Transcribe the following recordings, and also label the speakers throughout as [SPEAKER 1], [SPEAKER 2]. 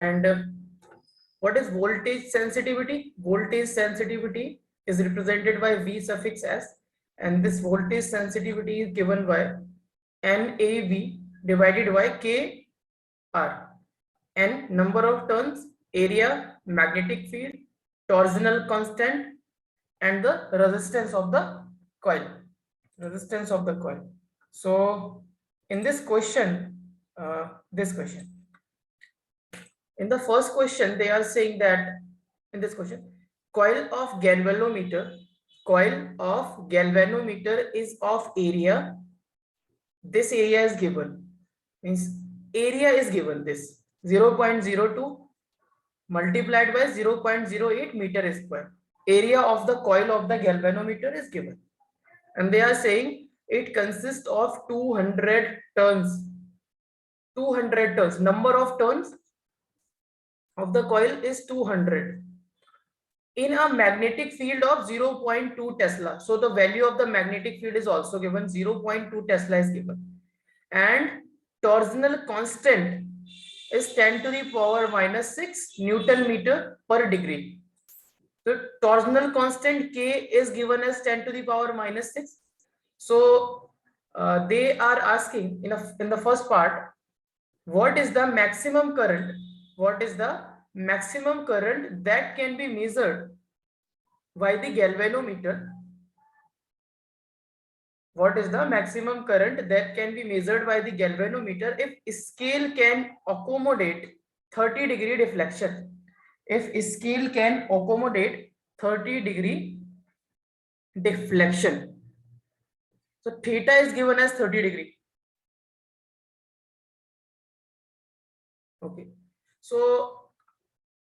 [SPEAKER 1] And what is voltage sensitivity? Voltage sensitivity is represented by V suffix S, and this voltage sensitivity is given by NAV divided by KR. N, number of turns, area, magnetic field, torsional constant, and the resistance of the coil. Resistance of the coil. So in this question, in the first question, they are saying that in this question, coil of galvanometer is of area. This area is given, means area is given, this 0.02 multiplied by 0.08 meter square. Area of the coil of the galvanometer is given, and they are saying it consists of 200 turns. 200 turns. Number of turns of the coil is 200 in a magnetic field of 0.2 Tesla. So the value of the magnetic field is also given, 0.2 Tesla is given, and torsional constant is 10 to the power minus 6 Newton meter per degree. So torsional constant K is given as 10 to the power minus 6. So they are asking in the first part, what is the maximum current? What is the maximum current that can be measured by the galvanometer? What is the maximum current that can be measured by the galvanometer if scale can accommodate 30-degree deflection? If scale can accommodate 30-degree deflection. So theta is given as 30 degree. Okay. So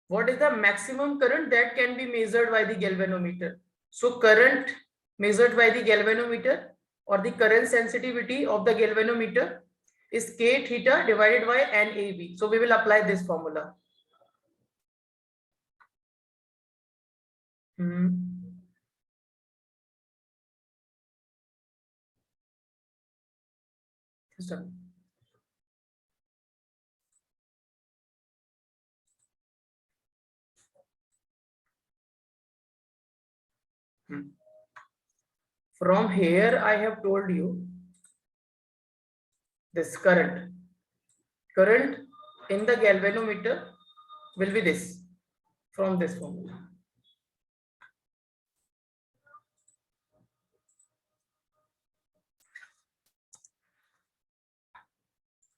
[SPEAKER 1] what is the maximum current that can be measured by the galvanometer? So current measured by the galvanometer, or the current sensitivity of the galvanometer, is K theta divided by NAV. So we will apply this formula. From here, I have told you this current in the galvanometer will be this, from this formula.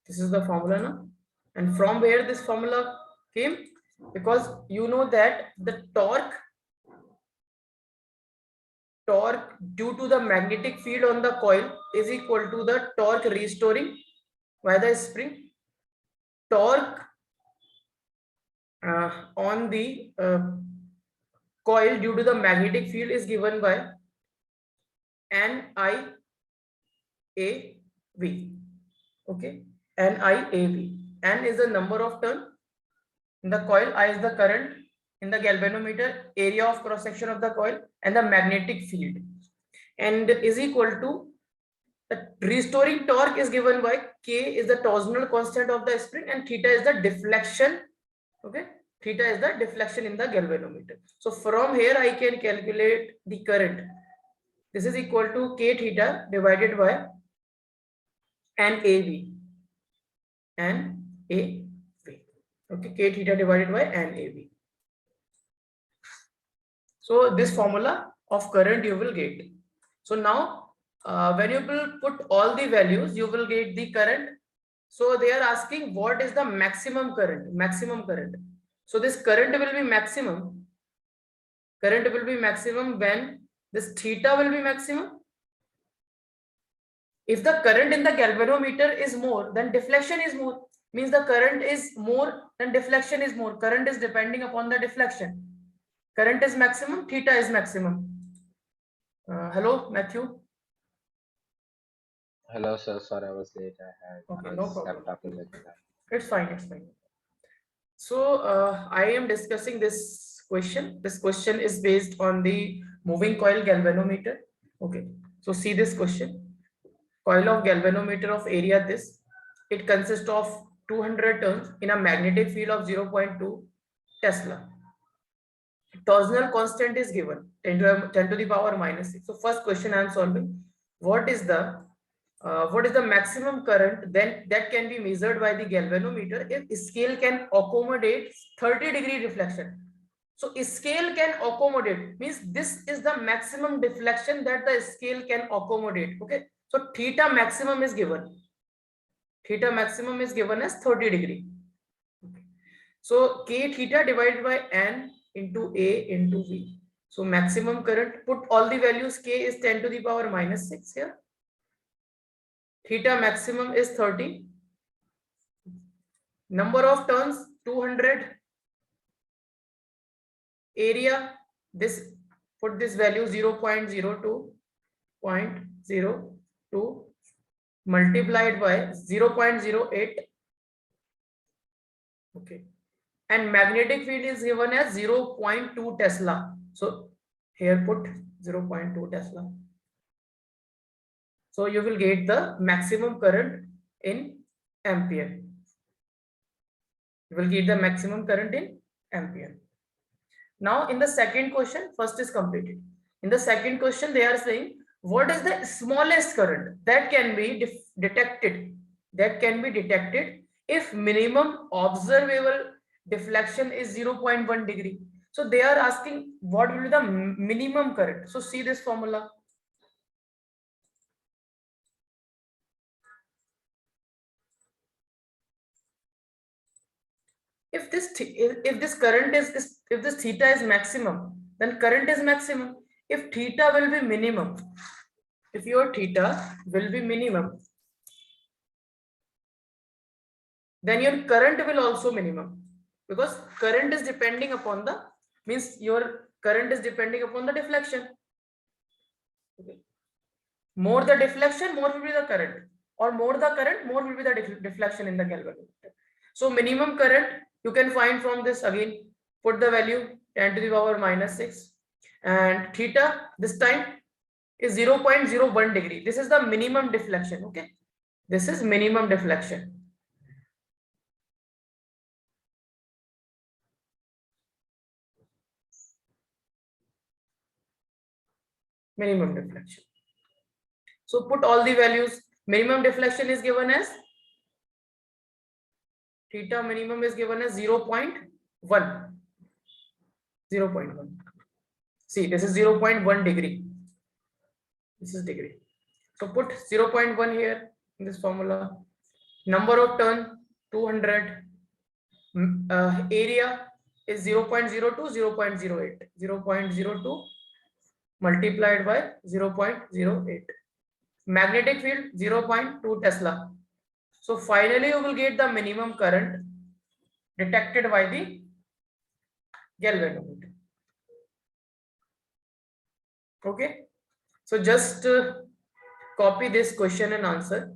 [SPEAKER 1] This is the formula now. And from where this formula came? Because you know that the torque due to the magnetic field on the coil is equal to the torque restoring by the spring. Torque on the coil due to the magnetic field is given by NIAV. Okay, NIAV. N is the number of turn in the coil, I is the current in the galvanometer, area of cross section of the coil, and the magnetic field, and is equal to the restoring torque is given by K is the torsional constant of the spring, and theta is the deflection. Okay, theta is the deflection in the galvanometer. So from here I can calculate the current. This is equal to K theta divided by NAV. Okay, K theta divided by NAV. So this formula of current you will get. So now when you will put all the values, you will get the current. So they are asking what is the maximum current? Maximum current. So this current will be maximum. Current will be maximum when this theta will be maximum. If the current in the galvanometer is more, then deflection is more. Means the current is more, then deflection is more. Current is depending upon the deflection. Current is maximum, theta is maximum. Hello, Matthew.
[SPEAKER 2] Hello, sir. Sorry, I was late.
[SPEAKER 1] No problem. It's fine. It's fine. So I am discussing this question. This question is based on the moving coil galvanometer. Okay. So see this question. Coil of galvanometer of area this. It consists of 200 turns in a magnetic field of 0.2 Tesla. Torsional constant is given 10 to the power minus 6. So first question I am solving. What is the maximum current then that can be measured by the galvanometer if scale can accommodate 30-degree reflection? So scale can accommodate means this is the maximum deflection that the scale can accommodate. Okay, so theta maximum is given. Theta maximum is given as 30-degree. So k theta divided by n into a into v. So maximum current, put all the values. K is 10 to the power minus 6 here. Theta maximum is 30. Number of turns 200. Area, this, put this value 0.02 multiplied by 0.08. Okay, and magnetic field is given as 0.2 Tesla. So here put 0.2 Tesla. So you will get the maximum current in ampere. You will get the maximum current in ampere. Now in the second question, first is completed. In the second question, they are saying what is the smallest current that can be detected? That can be detected if minimum observable deflection is 0.1 degree. So they are asking what will be the minimum current. So see this formula. If this current is if this theta is maximum, then current is maximum. If theta will be minimum, if your theta will be minimum, then your current will also minimum, because current is depending upon the means your current is depending upon the deflection. Okay. More the deflection, more will be the current, or more the current, more will be the deflection in the galvanometer. So minimum current you can find from this again. Put the value 10 to the power minus 6, and theta this time is 0.01 degree. This is the minimum deflection. Okay, this is minimum deflection. Minimum deflection. So put all the values. Minimum deflection is given as theta minimum is given as 0.1. 0.1. See, this is 0.1 degree. This is degree. So put 0.1 here in this formula. Number of turn 200. Area is 0.02, 0.08. 0.02 multiplied by 0.08. Magnetic field 0.2 Tesla. So finally you will get the minimum current detected by the galvanometer. Okay, so just copy this question and answer.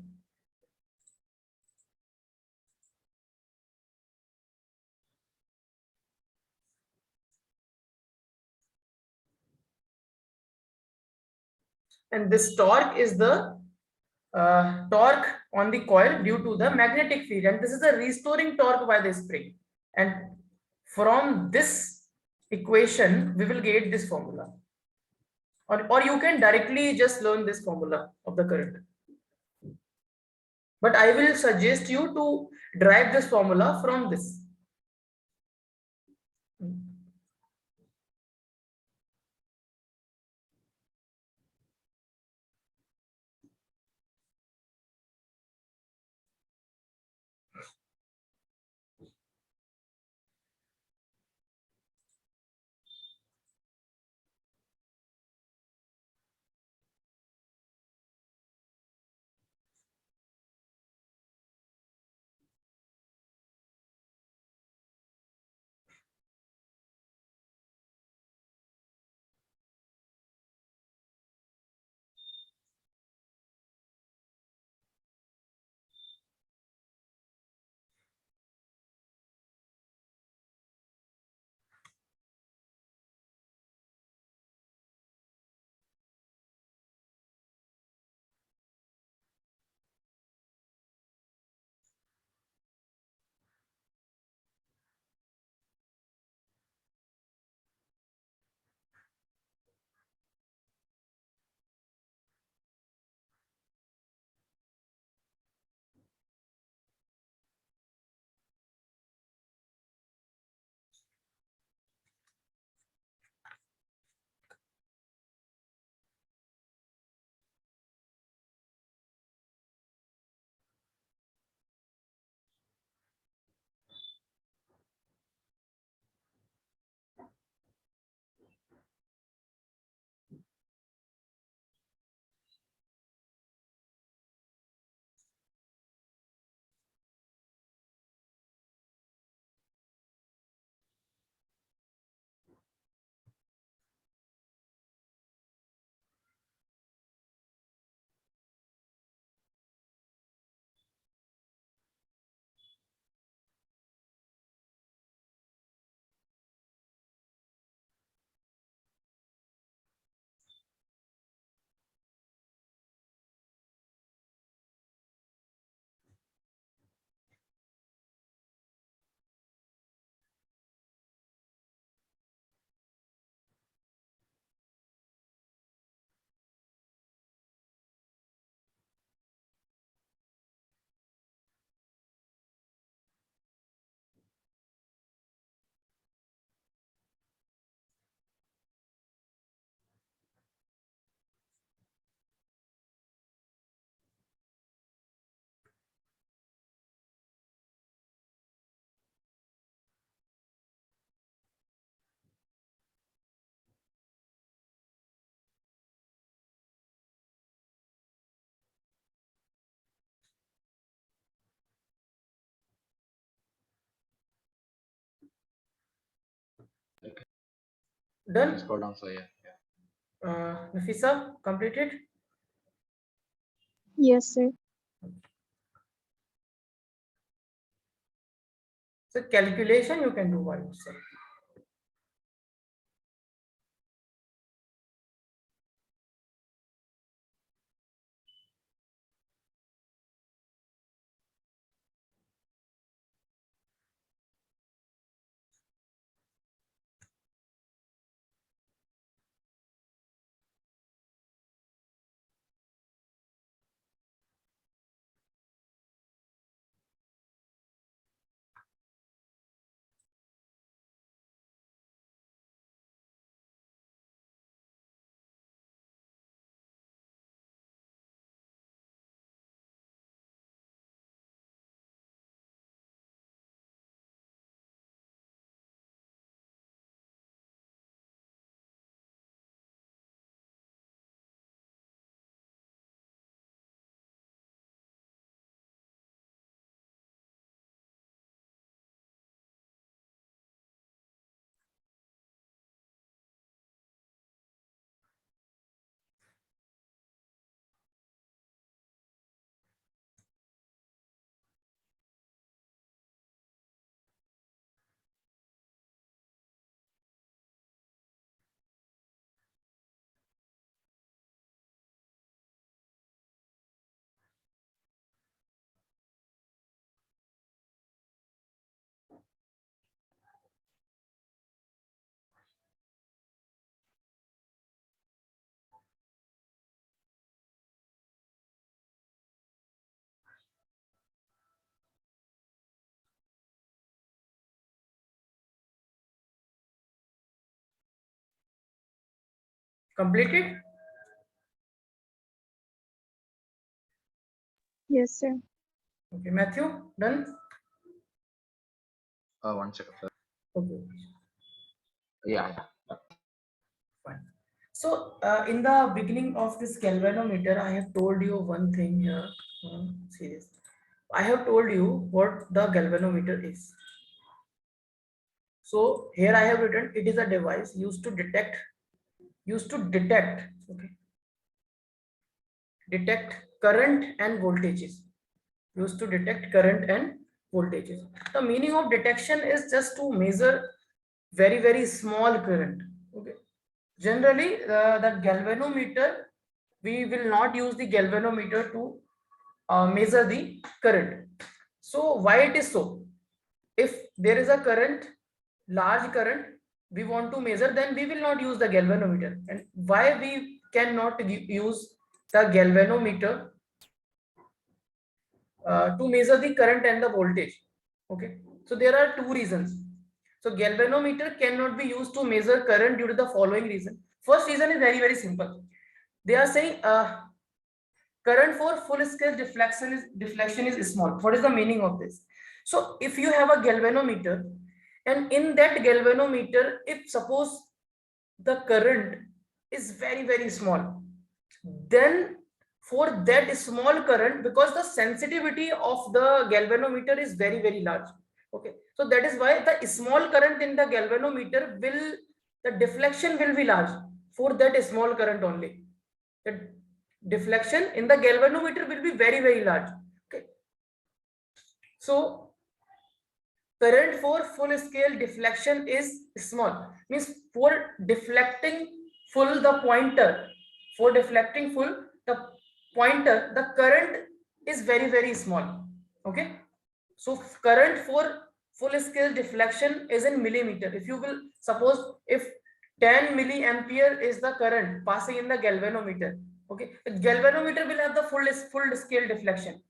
[SPEAKER 1] And this torque is the torque on the coil due to the magnetic field, and this is the restoring torque by the spring. And from this equation we will get this formula, or you can directly just learn this formula of the current, but I will suggest you to derive this formula from this. Done?
[SPEAKER 2] Scroll down, so yeah.
[SPEAKER 1] Nafisa, completed?
[SPEAKER 3] Yes, sir.
[SPEAKER 1] So calculation you can do by yourself. Completed?
[SPEAKER 3] Yes, sir.
[SPEAKER 1] Okay, Matthew, done?
[SPEAKER 2] 1 second, sir.
[SPEAKER 1] Okay,
[SPEAKER 2] Yeah.
[SPEAKER 1] fine. So in the beginning of this galvanometer, I have told you one thing here. See this. I have told you what the galvanometer is. So here I have written it is a device okay, detect current and voltages. Used to detect current and voltages. The meaning of detection is just to measure very small current. Okay. Generally, the galvanometer, we will not use the galvanometer to measure the current. So why it is so? If there is a current, large current, we want to measure, then we will not use the galvanometer. And why we cannot use the galvanometer to measure the current and the voltage? Okay, so there are two reasons. So galvanometer cannot be used to measure current due to the following reason. First reason is very simple. They are saying current for full scale deflection is small. What is the meaning of this? So if you have a galvanometer, and in that galvanometer, if suppose the current is very small, then for that small current, because the sensitivity of the galvanometer is very large. Okay, so that is why the small current in the galvanometer will, the deflection will be large for that small current only. The deflection in the galvanometer will be very large. Okay, so current for full scale deflection is small, means for deflecting full the pointer, for deflecting full the pointer, the current is very small. Okay, so current for full scale deflection is in millimeter. If you will suppose, if 10 milliampere is the current passing in the galvanometer, okay, the galvanometer will have the full scale deflection.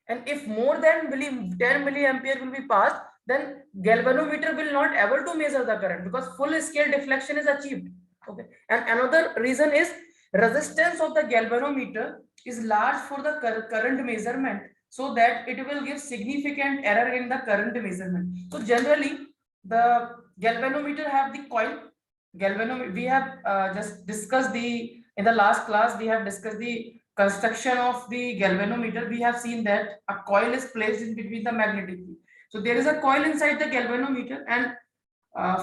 [SPEAKER 1] And if more than 10 milliampere will be passed, then galvanometer will not able to measure the current, because full scale deflection is achieved. Okay, and another reason is resistance of the galvanometer is large for the current measurement, so that it will give significant error in the current measurement. So generally the galvanometer have the coil. Galvanometer, we have just discussed the, in the last class we have discussed the construction of the galvanometer. We have seen that a coil is placed in between the magnetic field. So there is a coil inside the galvanometer, and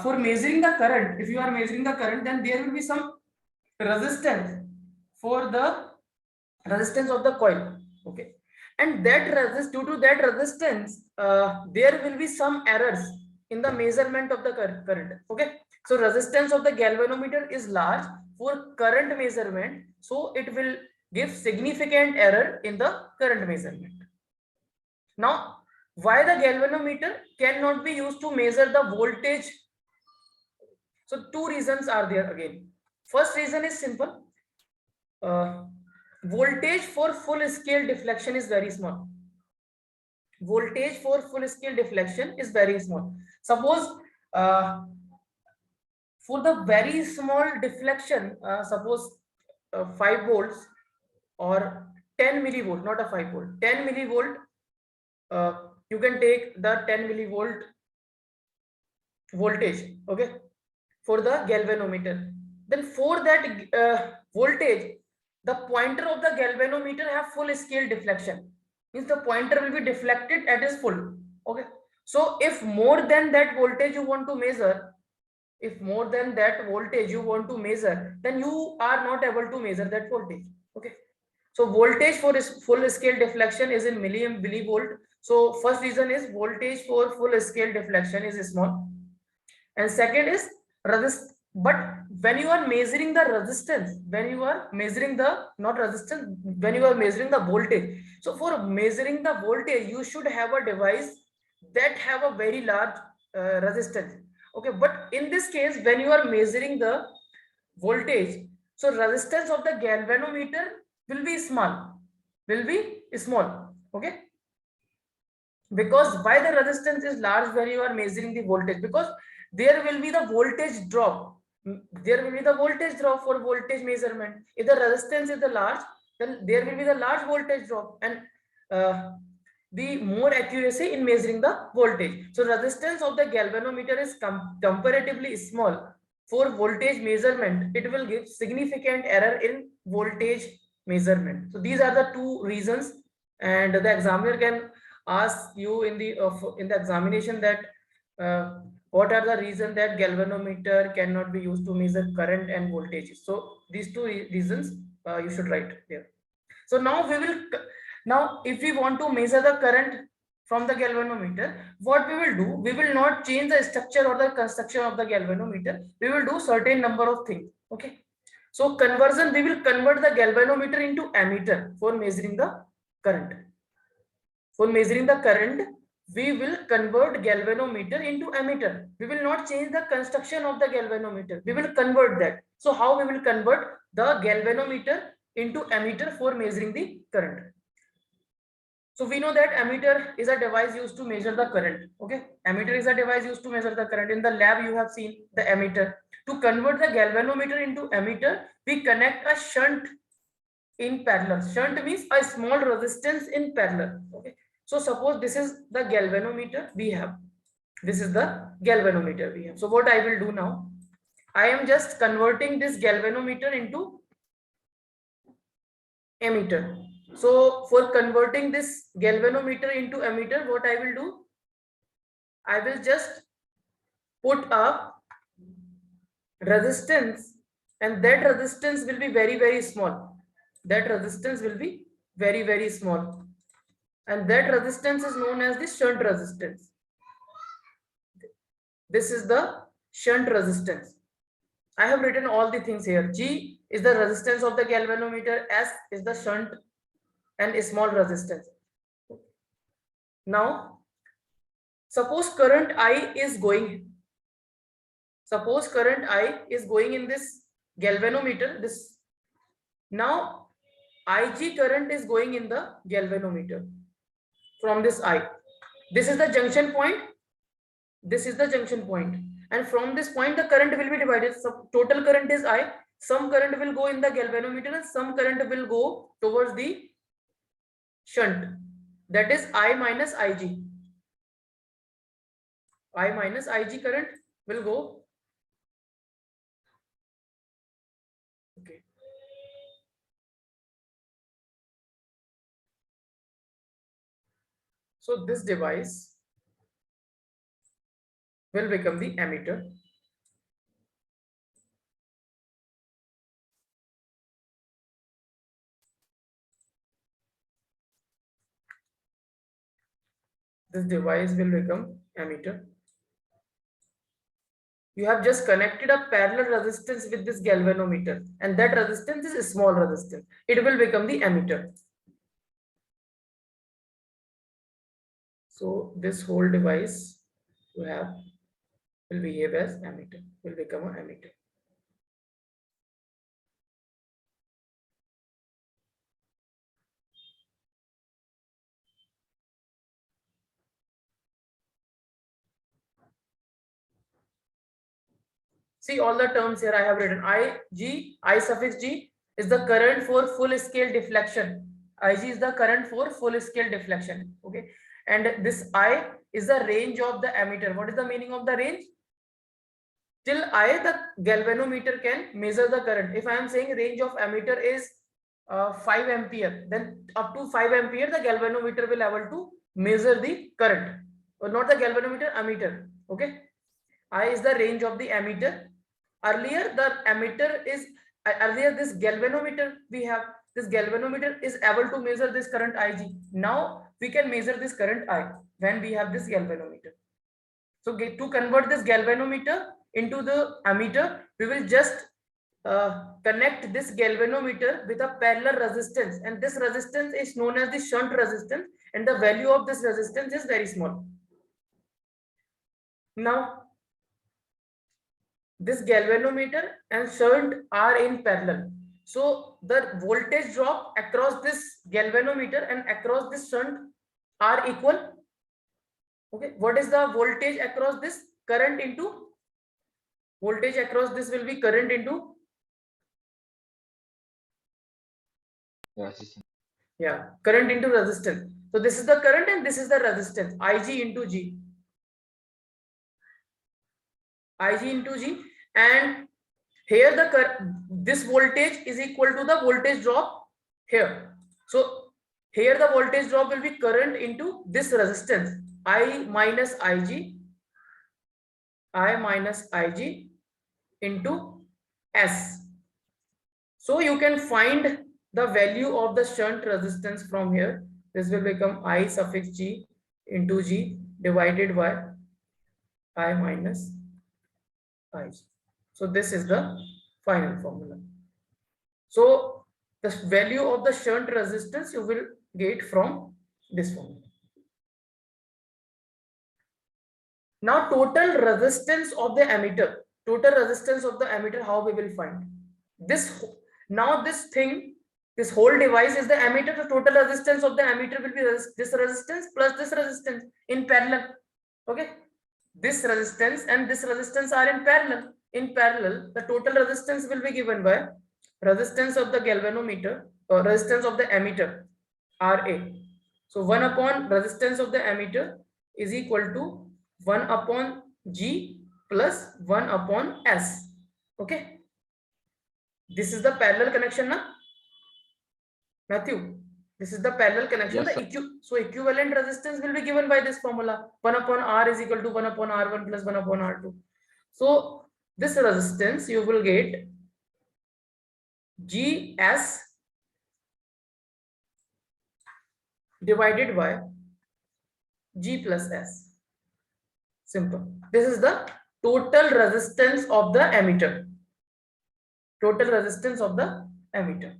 [SPEAKER 1] For measuring the current, if you are measuring the current, then there will be some resistance for the resistance of the coil. Okay, and that due to that resistance, there will be some errors in the measurement of the current. Okay, so resistance of the galvanometer is large for current measurement, so it will give significant error in the current measurement. Now, why the galvanometer cannot be used to measure the voltage? So two reasons are there again. First reason is simple. Uh, Voltage for full scale deflection is very small. Voltage for full scale deflection is very small. Suppose for the very small deflection, suppose 5 volts or 10 millivolt, not a 5 volt, 10 millivolt, you can take the 10 millivolt voltage, okay, for the galvanometer. Then for that voltage, the pointer of the galvanometer have full scale deflection, means the pointer will be deflected at its full. Okay, so if more than that voltage you want to measure, if more than that voltage you want to measure, then you are not able to measure that voltage. Okay, so voltage for full scale deflection is in millivolt. So first reason is voltage for full scale deflection is small, and second is resist. But when you are measuring the resistance, when you are measuring the, not resistance, when you are measuring the voltage, so for measuring the voltage you should have a device that have a very large resistance. Okay, but in this case when you are measuring the voltage, so resistance of the galvanometer will be small, will be small. Okay, because why the resistance is large when you are measuring the voltage? Because there will be the voltage drop. There will be the voltage drop for voltage measurement. If the resistance is the large, then there will be the large voltage drop, and the more accuracy in measuring the voltage. So resistance of the galvanometer is comparatively small for voltage measurement. It will give significant error in voltage measurement. So these are the two reasons, and the examiner can ask you in the examination that what are the reasons that galvanometer cannot be used to measure current and voltage. So these two reasons you should write there. So now we will, now if we want to measure the current from the galvanometer, what we will do, we will not change the structure or the construction of the galvanometer. We will do certain number of things. Okay, so conversion, we will convert the galvanometer into ammeter for measuring the current. For measuring the current, we will convert galvanometer into ammeter. We will not change the construction of the galvanometer. We will convert that. So how we will convert the galvanometer into ammeter for measuring the current? So we know that ammeter is a device used to measure the current. Okay, ammeter is a device used to measure the current. In the lab, you have seen the ammeter. To convert the galvanometer into ammeter, we connect a shunt in parallel. Shunt means a small resistance in parallel. Okay, so suppose this is the galvanometer we have. This is the galvanometer we have. So what I will do now, I am just converting this galvanometer into ammeter. So for converting this galvanometer into ammeter, what I will do, I will just put a resistance, and that resistance will be very small. That resistance will be very small, and that resistance is known as the shunt resistance. This is the shunt resistance. I have written all the things here. G is the resistance of the galvanometer, S is the shunt, and a small resistance. Now suppose current I is going, suppose current I is going in this galvanometer, this, now Ig current is going in the galvanometer from this I. This is the junction point, this is the junction point, and from this point the current will be divided. So total current is I, some current will go in the galvanometer and some current will go towards the shunt, that is I minus Ig. I minus Ig current will go. Okay. So this device will become the ammeter. This device will become ammeter. You have just connected a parallel resistance with this galvanometer, and that resistance is a small resistance. It will become the ammeter. So this whole device you have will behave as ammeter, will become an ammeter. See all the terms here I have written. I suffix G is the current for full scale deflection. Ig is the current for full scale deflection. Okay. And this I is the range of the ammeter. What is the meaning of the range? Till I, the galvanometer can measure the current. If I am saying range of ammeter is 5 ampere, then up to 5 ampere, the galvanometer will able to measure the current. Or not the galvanometer, ammeter. Okay. I is the range of the ammeter. Earlier this galvanometer we have, this galvanometer is able to measure this current Ig. Now we can measure this current I when we have this galvanometer. So to convert this galvanometer into the ammeter, we will just connect this galvanometer with a parallel resistance, and this resistance is known as the shunt resistance, and the value of this resistance is very small. Now this galvanometer and shunt are in parallel, so the voltage drop across this galvanometer and across this shunt are equal. Okay, what is the voltage across this? Current into voltage across this will be current into
[SPEAKER 2] resistance.
[SPEAKER 1] Yeah, current into resistance. So this is the current and this is the resistance, Ig into G. Ig into G, and here this voltage is equal to the voltage drop here. So here the voltage drop will be current into this resistance, I minus Ig into S. So you can find the value of the shunt resistance from here. This will become I suffix G into G divided by I minus Ig. So this is the final formula. So the value of the shunt resistance you will get from this formula. Now total resistance of the ammeter. Total resistance of the ammeter, how we will find this? Now this whole device is the ammeter. The total resistance of the ammeter will be this resistance plus this resistance in parallel. Okay, this resistance and this resistance are in parallel. In parallel, the total resistance will be given by resistance of the galvanometer or resistance of the ammeter, Ra. So 1 upon resistance of the ammeter is equal to 1 upon G plus 1 upon S. Okay, this is the parallel connection now, Matthew. This is the parallel connection.
[SPEAKER 2] Yes,
[SPEAKER 1] So equivalent resistance will be given by this formula. 1 upon R is equal to 1 upon R1 plus 1 upon R2. So this resistance you will get GS divided by G plus S. Simple. This is the total resistance of the ammeter. Total resistance of the ammeter.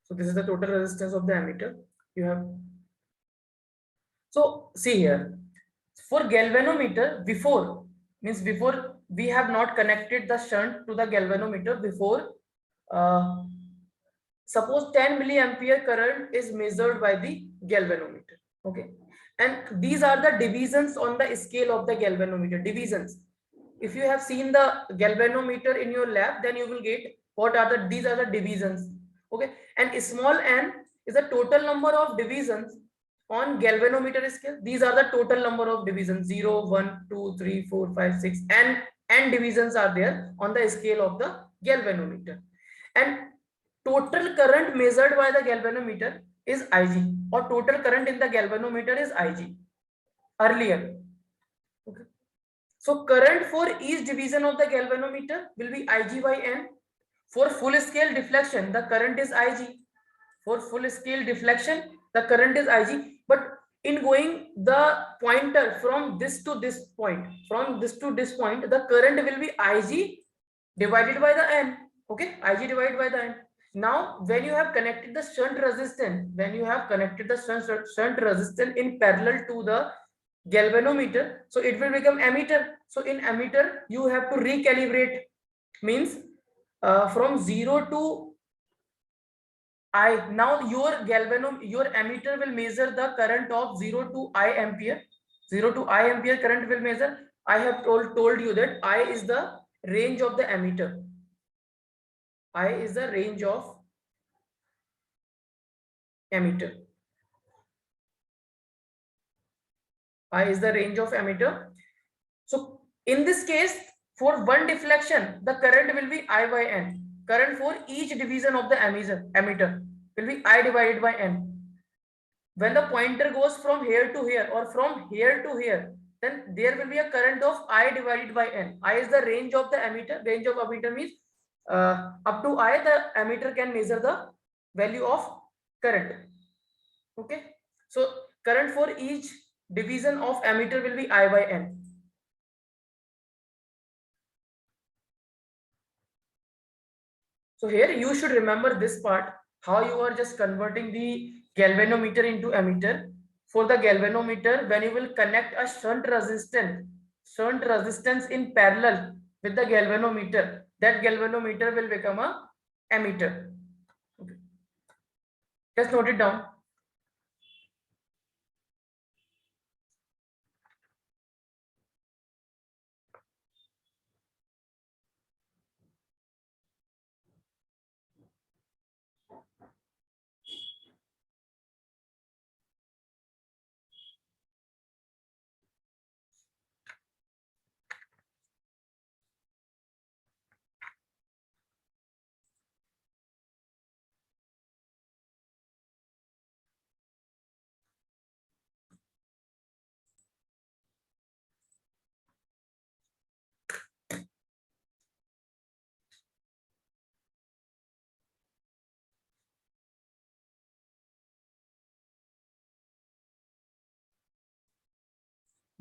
[SPEAKER 1] So this is the total resistance of the ammeter. You have. So see here, for galvanometer, before we have not connected the shunt to the galvanometer before. Suppose 10 milliampere current is measured by the galvanometer. Okay, and these are the divisions on the scale of the galvanometer. Divisions. If you have seen the galvanometer in your lab, then you will get what are these are the divisions. Okay, and small n is the total number of divisions on galvanometer scale, these are the total number of divisions: 0, 1, 2, 3, 4, 5, 6, and n divisions are there on the scale of the galvanometer. And total current measured by the galvanometer is Ig, or total current in the galvanometer is Ig earlier. Okay. So current for each division of the galvanometer will be Ig by n. For full scale deflection, the current is Ig. For full scale deflection, the current is Ig. But in going the pointer from this to this point, the current will be Ig divided by the n. Okay, Ig divided by the n. Now, when you have connected the shunt resistance, shunt resistance in parallel to the galvanometer, so it will become ammeter. So in ammeter, you have to recalibrate, means from 0 to I. Now your ammeter will measure the current of 0 to I ampere. 0 to I ampere current will measure. I have told you that I is the range of the ammeter. I is the range of ammeter. I is the range of ammeter. So in this case, for one deflection, the current will be I by n. Current for each division of the ammeter will be I divided by n. When the pointer goes from here to here or from here to here, then there will be a current of I divided by n. I is the range of the ammeter. Range of ammeter means up to I, the ammeter can measure the value of current. Okay. So current for each division of ammeter will be I by n. So here you should remember this part, how you are just converting the galvanometer into ammeter. For the galvanometer, when you will connect a shunt resistance in parallel with the galvanometer, that galvanometer will become a ammeter. Okay. Just note it down.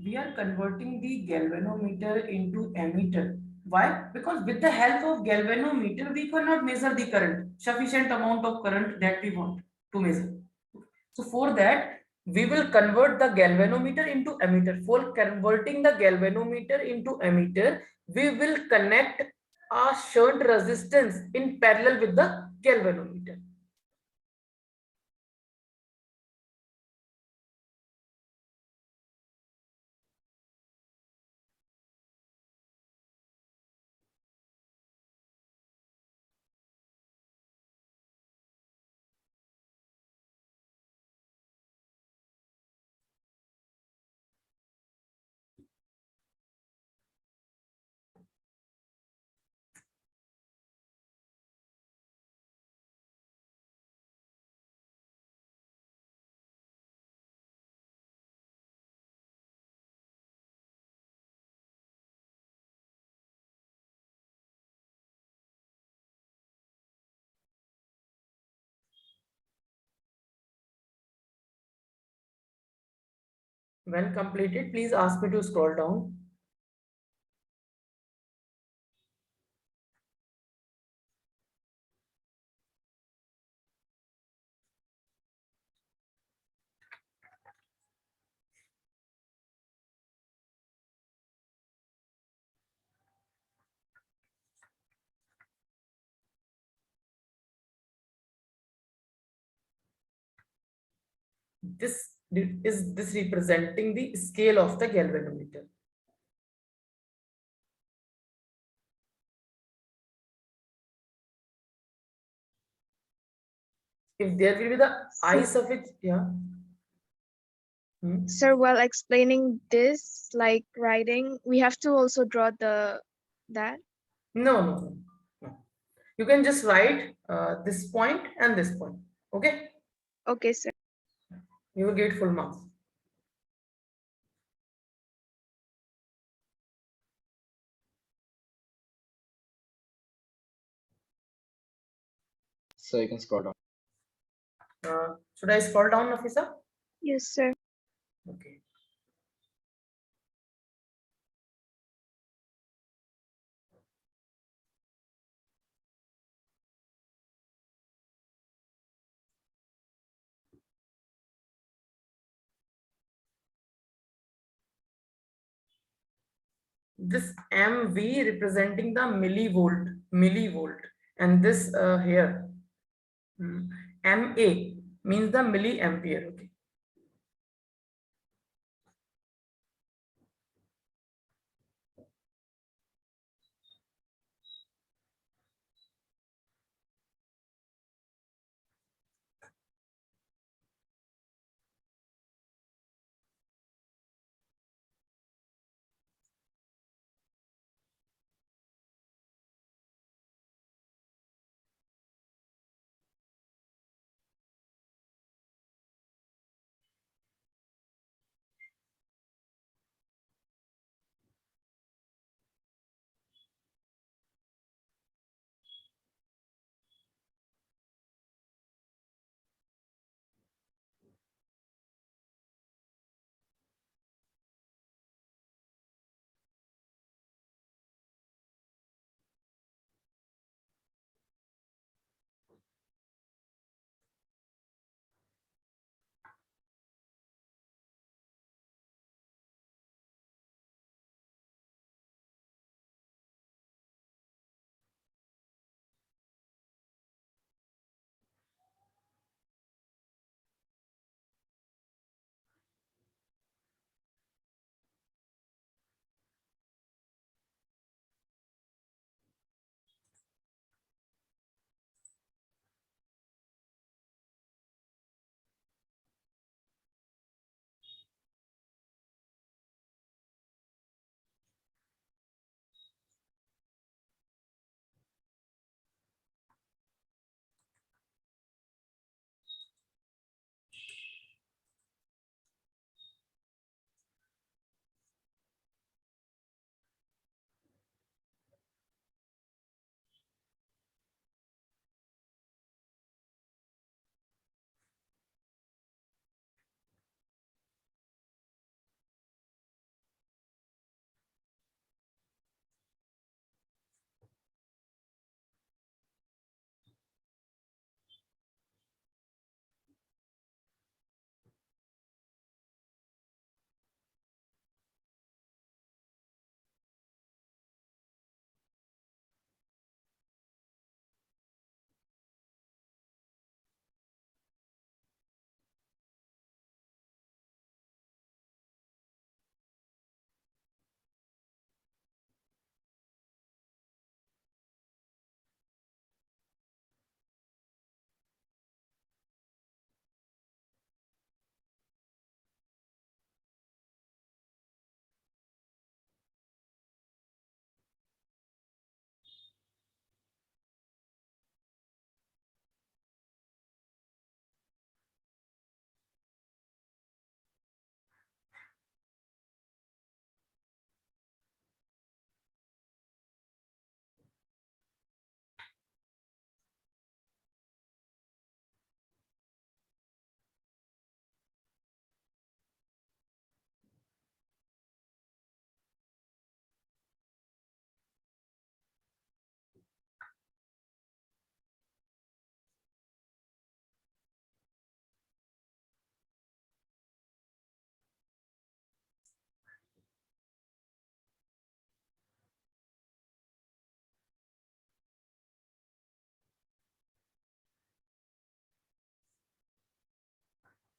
[SPEAKER 1] We are converting the galvanometer into ammeter. Why? Because with the help of galvanometer, we cannot measure the current, sufficient amount of current that we want to measure. So for that, we will convert the galvanometer into ammeter. For converting the galvanometer into ammeter, we will connect a shunt resistance in parallel with the galvanometer. When completed, please ask me to scroll down. This is this representing the scale of the galvanometer. If there will be the I suffix, yeah.
[SPEAKER 3] Sir, while explaining this, like writing, we have to also draw that.
[SPEAKER 1] No, no, no, no. You can just write this point and this point. Okay,
[SPEAKER 3] Okay, sir.
[SPEAKER 1] you will get full marks.
[SPEAKER 2] So you can scroll down.
[SPEAKER 1] Should I scroll down, Nafisa?
[SPEAKER 3] Yes, sir.
[SPEAKER 1] Okay. This MV representing the millivolt, and this here MA means the milliampere. Okay.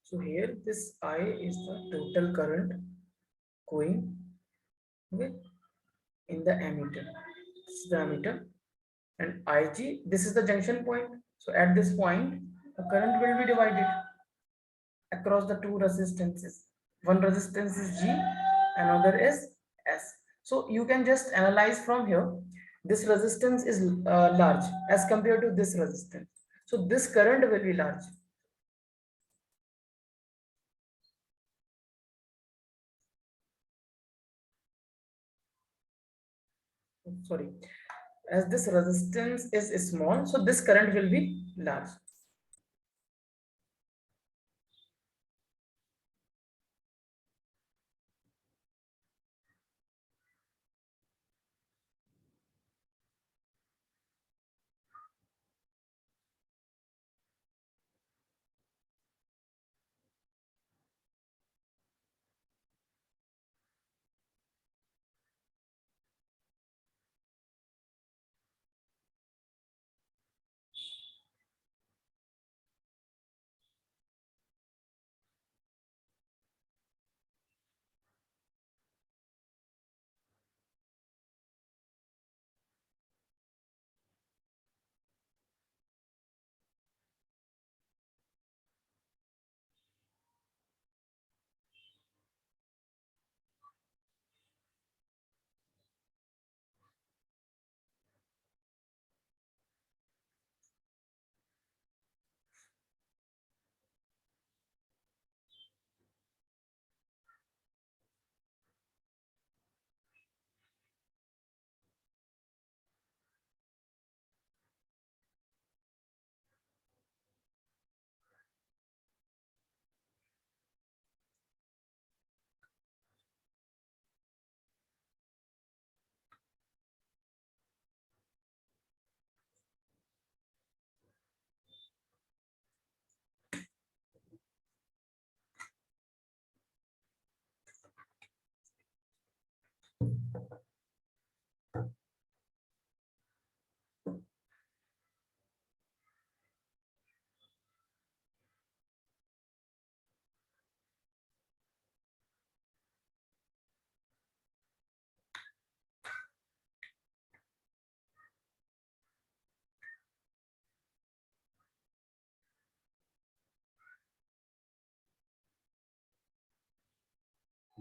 [SPEAKER 1] So here this I is the total current going, okay, in the ammeter. This is the ammeter, and IG, this is the junction point. So at this point, the current will be divided across the two resistances. One resistance is G, another is S. So you can just analyze from here. This resistance is large as compared to this resistance. So this current will be large. Sorry, as this resistance is small, so this current will be large.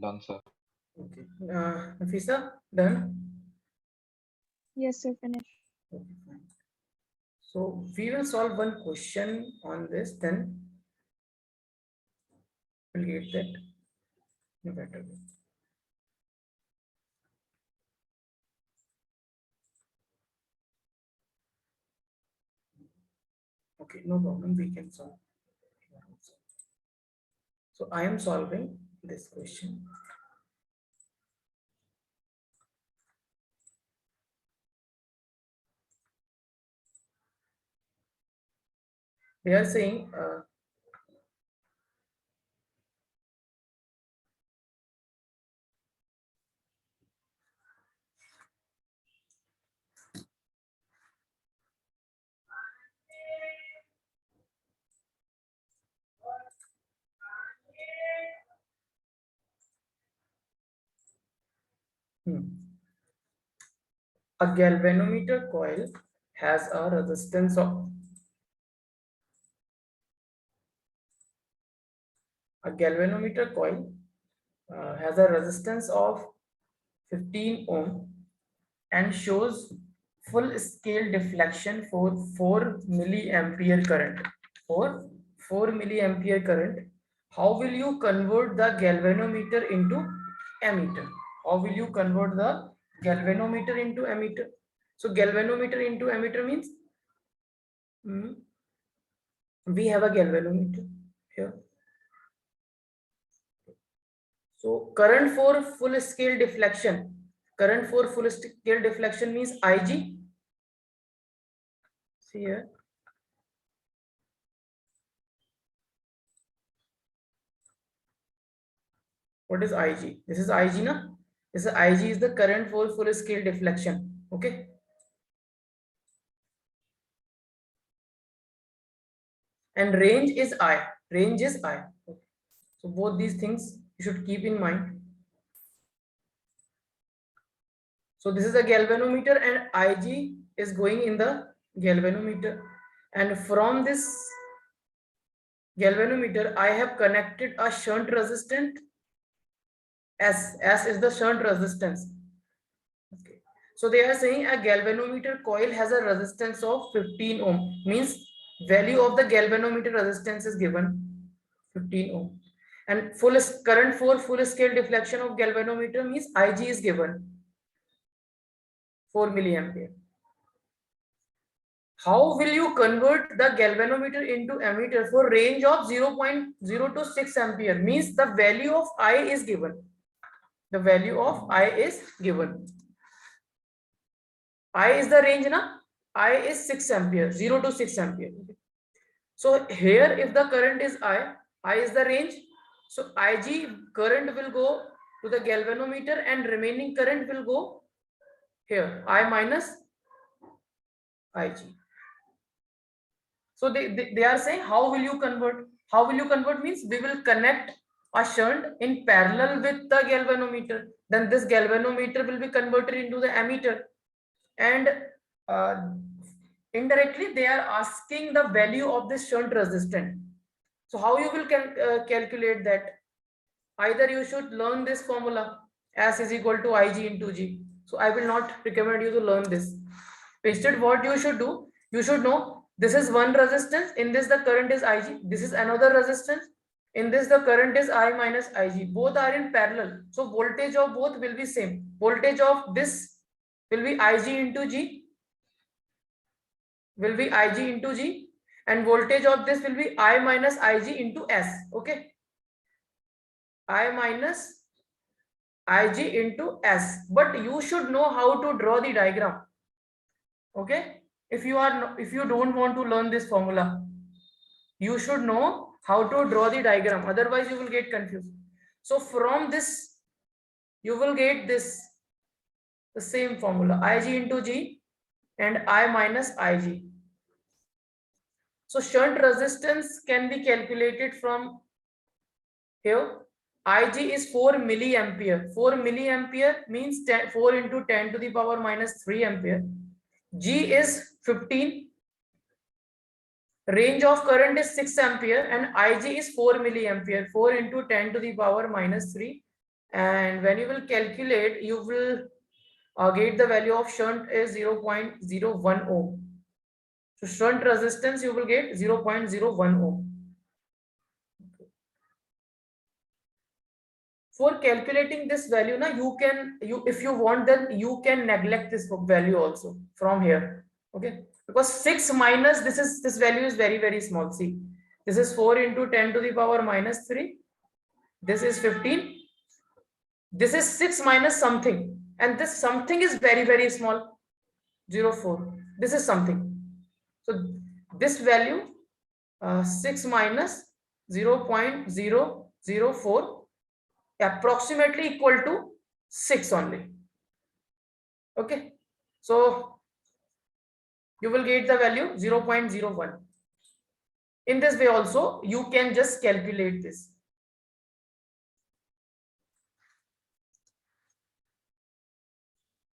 [SPEAKER 2] Done, sir.
[SPEAKER 1] Okay. Nafisa, done?
[SPEAKER 3] Yes, sir, finished.
[SPEAKER 1] Okay, fine. So we will solve one question on this, then we'll get that in a better way. Okay, no problem, we can solve. So I am solving this question. They are saying a galvanometer coil has a resistance of has a resistance of 15 ohm and shows full scale deflection for 4 milliampere current. For 4 milliampere current, how will you convert the galvanometer into ammeter? How will you convert the galvanometer into ammeter? So galvanometer into ammeter means we have a galvanometer here. So current for full scale deflection. Current for full scale deflection means Ig. See here. What is Ig? This is Ig, na? This is Ig is the current for full scale deflection. Okay. And range is I. Range is I. Okay. So both these things you should keep in mind. So this is a galvanometer and Ig is going in the galvanometer. And from this galvanometer, I have connected a shunt resistant S is the shunt resistance. Okay. So they are saying a galvanometer coil has a resistance of 15 ohm. Means value of the galvanometer resistance is given 15 ohm. And current for full scale deflection of galvanometer means Ig is given 4 milliampere. How will you convert the galvanometer into ammeter for range of 0.0 to 6 ampere? Means the value of I is given. The value of I is given. I is the range, na? I is 6 ampere, 0 to 6 ampere. So here, if the current is I is the range. So Ig current will go to the galvanometer and remaining current will go here, I minus Ig. So they are saying, how will you convert? How will you convert means we will connect a shunt in parallel with the galvanometer. Then this galvanometer will be converted into the ammeter. And uh, indirectly they are asking the value of this shunt resistance. So how you will calculate that? Either you should learn this formula, S is equal to Ig into G. So I will not recommend you to learn this. Instead, what you should do, you should know this is one resistance. In this the current is Ig. This is another resistance. In this the current is I minus Ig. Both are in parallel. So voltage of both will be same. Voltage of this will be Ig into G. Will be Ig into G. And voltage of this will be I minus Ig into S. Okay. I minus Ig into S. But you should know how to draw the diagram. Okay. If you don't want to learn this formula, you should know how to draw the diagram. Otherwise, you will get confused. So from this, you will get this the same formula Ig into G and I minus Ig. So shunt resistance can be calculated from here. Ig is 4 milliampere. 4 milliampere means 4 into 10 to the power minus 3 ampere. G is 15. Range of current is 6 ampere and Ig is 4 milliampere. 4 into 10 to the power minus 3. And when you will calculate, you will get the value of shunt is 0.01 ohm. So shunt resistance you will get 0.01 ohm. For calculating this value, na, if you want, then you can neglect this value also from here. Okay, because 6 minus this value is very small. See, this is 4 into 10 to the power minus 3. This is 15. This is 6 minus something, and this something is very small, 0.4. This is something. So this value 6 minus 0.004 approximately equal to 6 only. Okay, so you will get the value 0.01. In this way also you can just calculate this.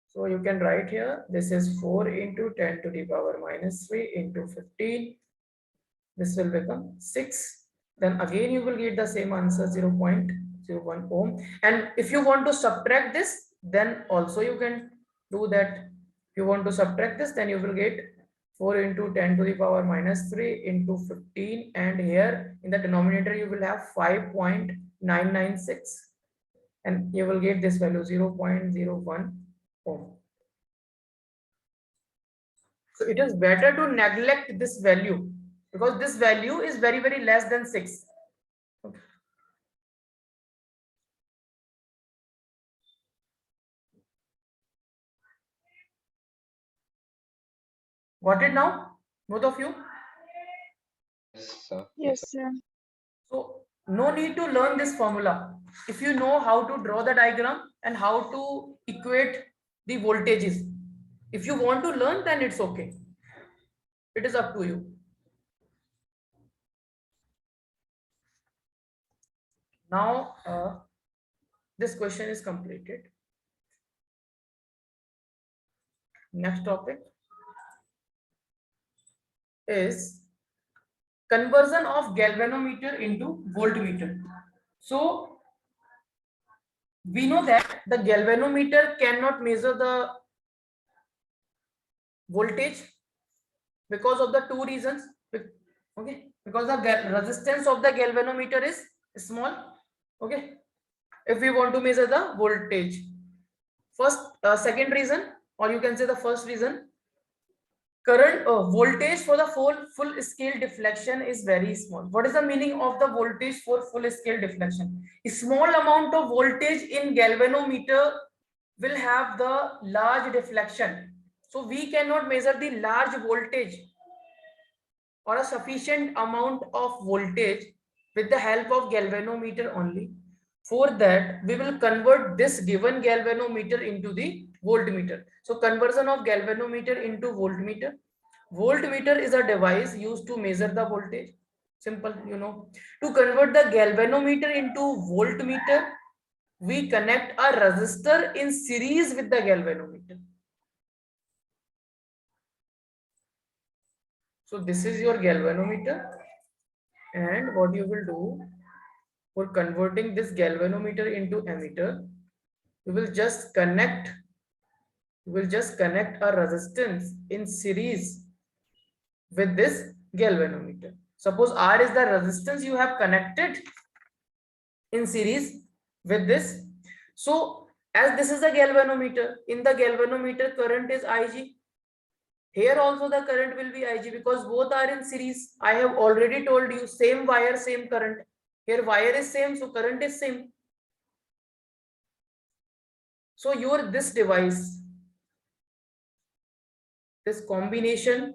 [SPEAKER 1] So you can write here, this is 4 into 10 to the power minus 3 into 15. This will become 6. Then again you will get the same answer, 0.01 ohm. And if you want to subtract this, then also you can do that. If you want to subtract this, then you will get 4 into 10 to the power minus 3 into 15. And here in the denominator, you will have 5.996. And you will get this value, 0.01 ohm. So it is better to neglect this value because this value is very less than 6. Okay. Got it now, both of you?
[SPEAKER 2] Yes, sir.
[SPEAKER 3] Yes, sir.
[SPEAKER 1] So no need to learn this formula. If you know how to draw the diagram and how to equate the voltages, if you want to learn, then it's okay. It is up to you. Now this question is completed. Next topic is conversion of galvanometer into voltmeter. So We know that the galvanometer cannot measure the voltage because of the two reasons. Okay, because the resistance of the galvanometer is small. Okay, if we want to measure the voltage, second reason, or you can say the first reason, current voltage for the full scale deflection is very small. What is the meaning of the voltage for full scale deflection? A small amount of voltage in galvanometer will have the large deflection, so we cannot measure the large voltage or a sufficient amount of voltage with the help of galvanometer only. For that, we will convert this given galvanometer into the voltmeter. So conversion of galvanometer into voltmeter. Voltmeter is a device used to measure the voltage. Simple, you know. To convert the galvanometer into voltmeter, we connect a resistor in series with the galvanometer. So this is your galvanometer, and what you will do for converting this galvanometer into ammeter, you will just connect a resistance in series with this galvanometer. Suppose R is the resistance you have connected in series with this. So as this is a galvanometer, in the galvanometer current is Ig. Here also the current will be Ig because both are in series. I have already told you, same wire, same current. Here wire is same, so current is same. So your this device, this combination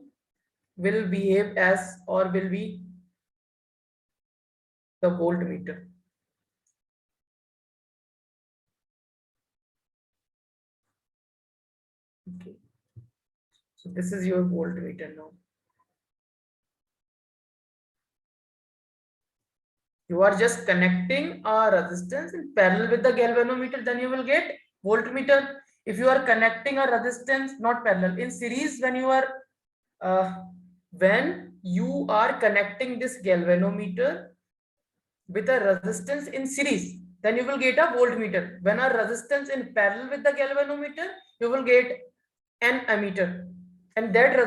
[SPEAKER 1] will behave as, or will be the voltmeter. Okay. So this is your voltmeter now. You are just connecting a resistance in parallel with the galvanometer, then you will get voltmeter. If you are connecting a resistance, not parallel, in series, when you are connecting this galvanometer with a resistance in series, then you will get a voltmeter. When a resistance in parallel with the galvanometer, you will get an ammeter, and that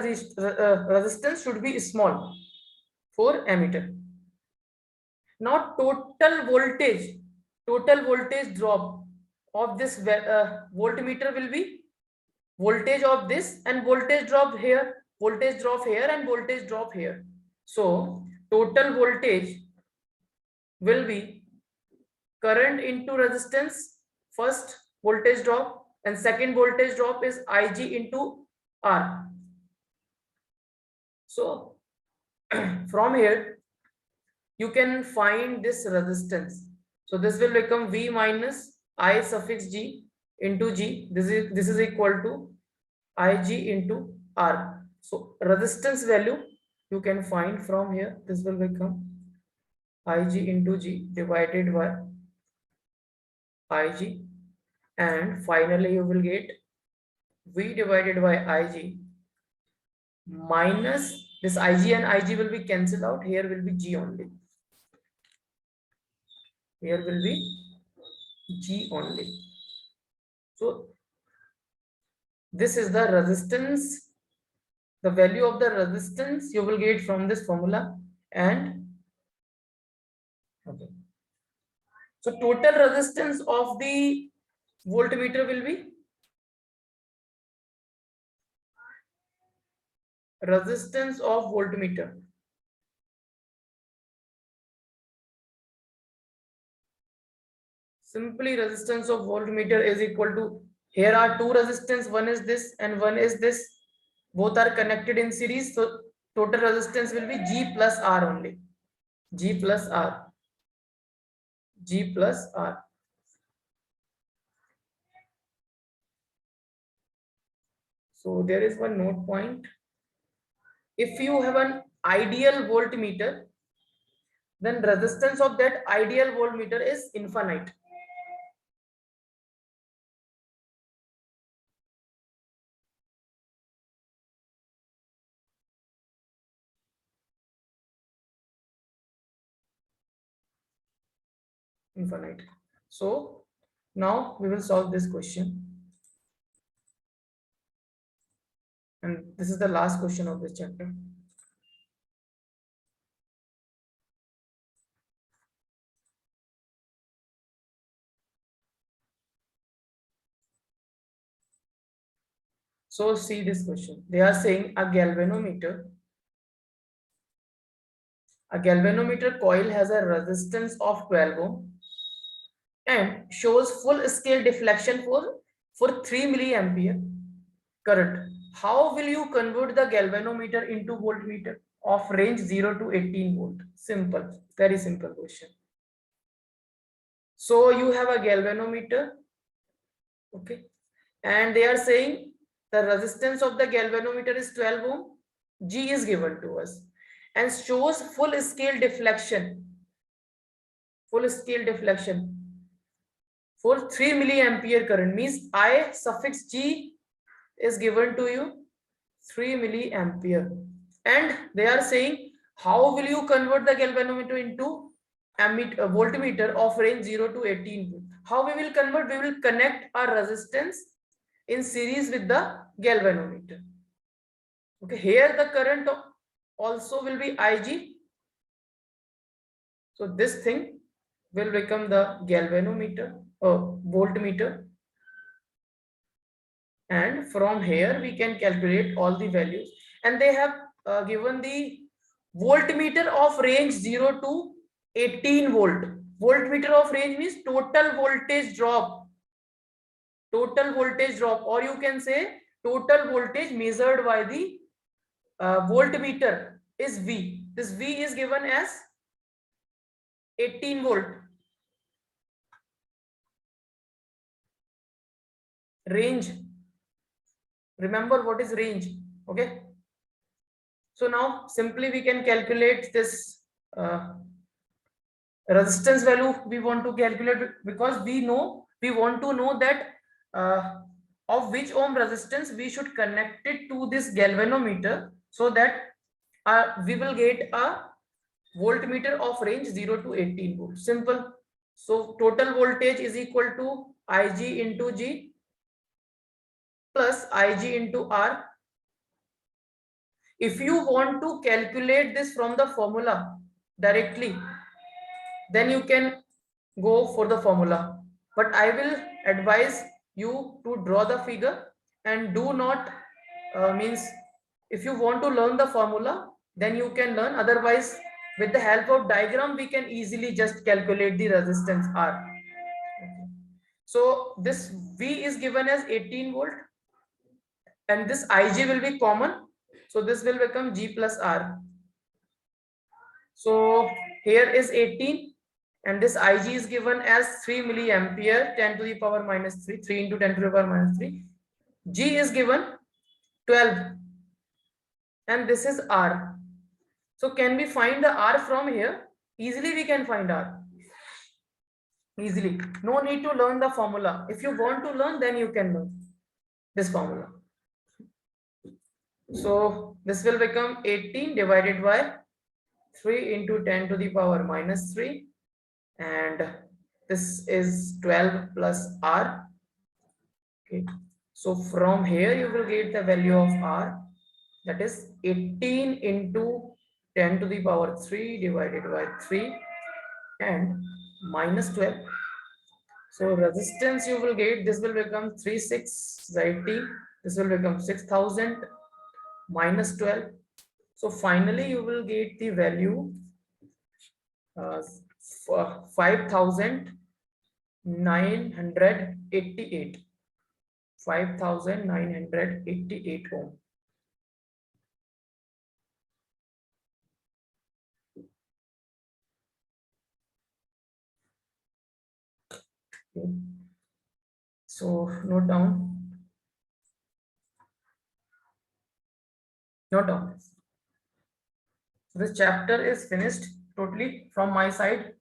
[SPEAKER 1] resistance should be small for ammeter. Now total voltage drop of this voltmeter will be voltage of this and voltage drop here, voltage drop here, and voltage drop here. So total voltage will be current into resistance, first voltage drop, and second voltage drop is Ig into R. So from here you can find this resistance. So this will become V minus I suffix G into G. This is equal to Ig into R. So resistance value you can find from here. This will become Ig into G divided by Ig, and finally you will get V divided by Ig minus this Ig, and Ig will be cancelled out. Here will be G only. Here will be G only. So this is the resistance, the value of the resistance you will get from this formula. And okay, so total resistance of the voltmeter will be resistance of voltmeter. Simply resistance of voltmeter is equal to, here are two resistance, one is this and one is this, both are connected in series, so total resistance will be G plus R only. G plus R. G plus R. So there is one note point. If you have an ideal voltmeter, then resistance of that ideal voltmeter is infinite. Infinite. So Now we will solve this question. And this is the last question of this chapter. So see this question. They are saying a galvanometer coil has a resistance of 12 ohm and shows full scale deflection for 3 milliampere current. How will you convert the galvanometer into voltmeter of range 0 to 18 volt? Simple, very simple question. So you have a galvanometer, okay, and they are saying the resistance of the galvanometer is 12 ohm, G is given to us, and shows full scale deflection for 3 milliampere current, means I suffix G is given to you 3 milliampere. And they are saying how will you convert the galvanometer into voltmeter of range 0 to 18 volt? How we will convert? We will connect our resistance in series with the galvanometer. Okay, here the current also will be Ig. So this thing will become the galvanometer or voltmeter. And from here we can calculate all the values, and they have given the voltmeter of range 0 to 18 volt. Voltmeter of range means total voltage drop, or you can say total voltage measured by the voltmeter is V. This V is given as 18 volt. Range, remember what is range, okay? So now simply we can calculate this resistance value we want to calculate, because we want to know that of which ohm resistance we should connect it to this galvanometer, so that we will get a voltmeter of range 0 to 18 volt. Simple. So total voltage is equal to Ig into G plus Ig into R. If you want to calculate this from the formula directly, then you can go for the formula, but I will advise you to draw the figure and do not means if you want to learn the formula then you can learn, otherwise with the help of diagram we can easily just calculate the resistance R. So this V is given as 18 volt and this Ig will be common, so this will become G plus R. So here is 18 and this Ig is given as 3 milliampere, 10 to the power minus 3, 3 into 10 to the power minus 3. G is given 12 and this is R. So can we find the R from here? Easily we can find R. Easily. No need to learn the formula. If you want to learn, then you can learn this formula. So this will become 18 divided by 3 into 10 to the power minus 3, and this is 12 plus R. Okay, so from here you will get the value of R, that is 18 into 10 to the power 3 divided by 3 and minus 12. So resistance you will get, this will become 3680, this will become 6000 minus 12. So finally you will get the value 5988, 5988 ohm. Okay. So note down. This chapter is finished totally from my side.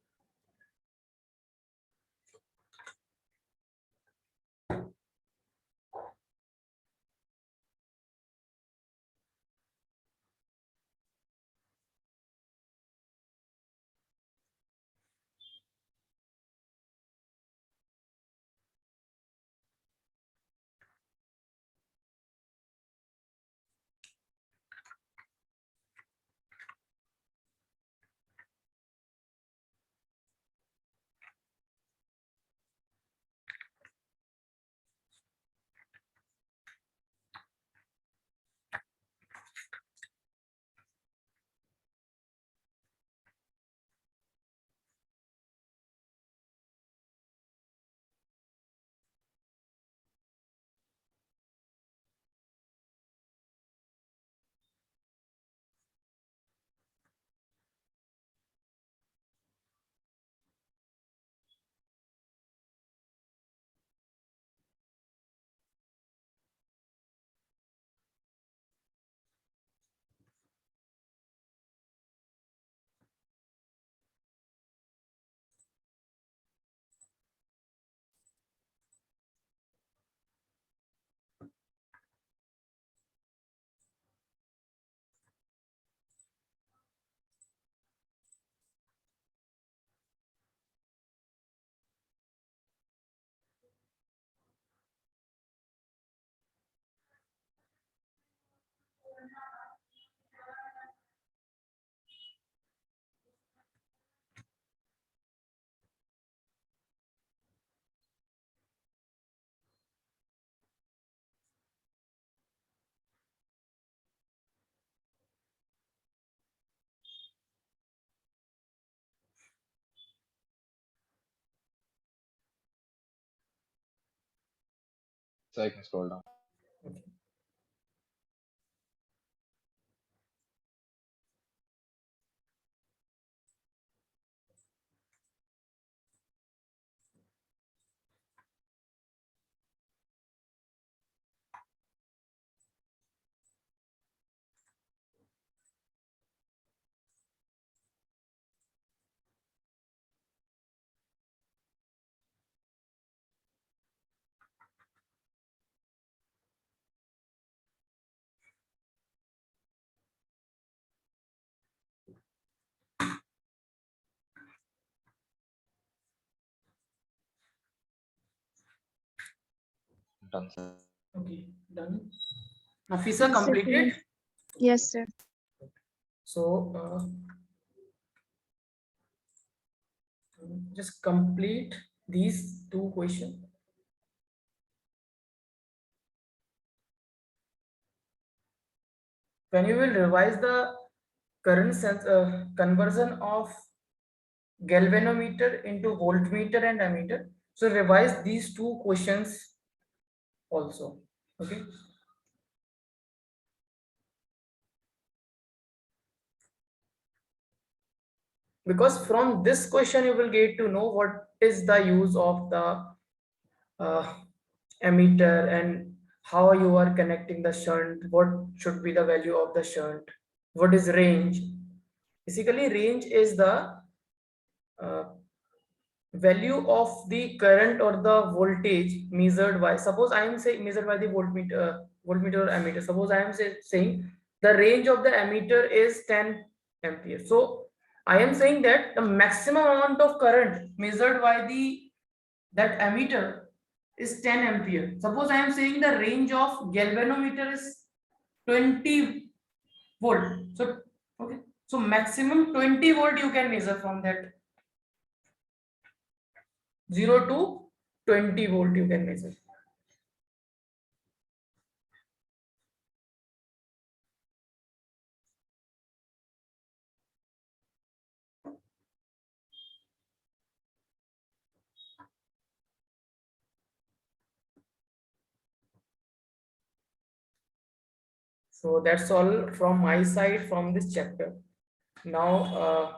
[SPEAKER 2] So I can scroll down.
[SPEAKER 1] Okay.
[SPEAKER 2] Done, sir.
[SPEAKER 1] Okay, done. Nafisa
[SPEAKER 3] Yes, sir,
[SPEAKER 1] completed.
[SPEAKER 3] finish. Yes, sir.
[SPEAKER 1] So just complete these two questions. When you will revise the current sense conversion of galvanometer into voltmeter and ammeter, so revise these two questions also. Okay. Because from this question you will get to know what is the use of the uh, ammeter and how you are connecting the shunt, what should be the value of the shunt, what is range. Basically range is the uh, value of the current or the voltage measured by, suppose I am saying measured by the voltmeter or ammeter. Suppose I am saying the range of the ammeter is 10 ampere, so I am saying that the maximum amount of current measured by the that ammeter is 10 ampere. Suppose I am saying the range of galvanometer is 20 volt, so okay, so maximum 20 volt you can measure from that 0 to 20 volt you can measure. So that's all from my side from this chapter. Now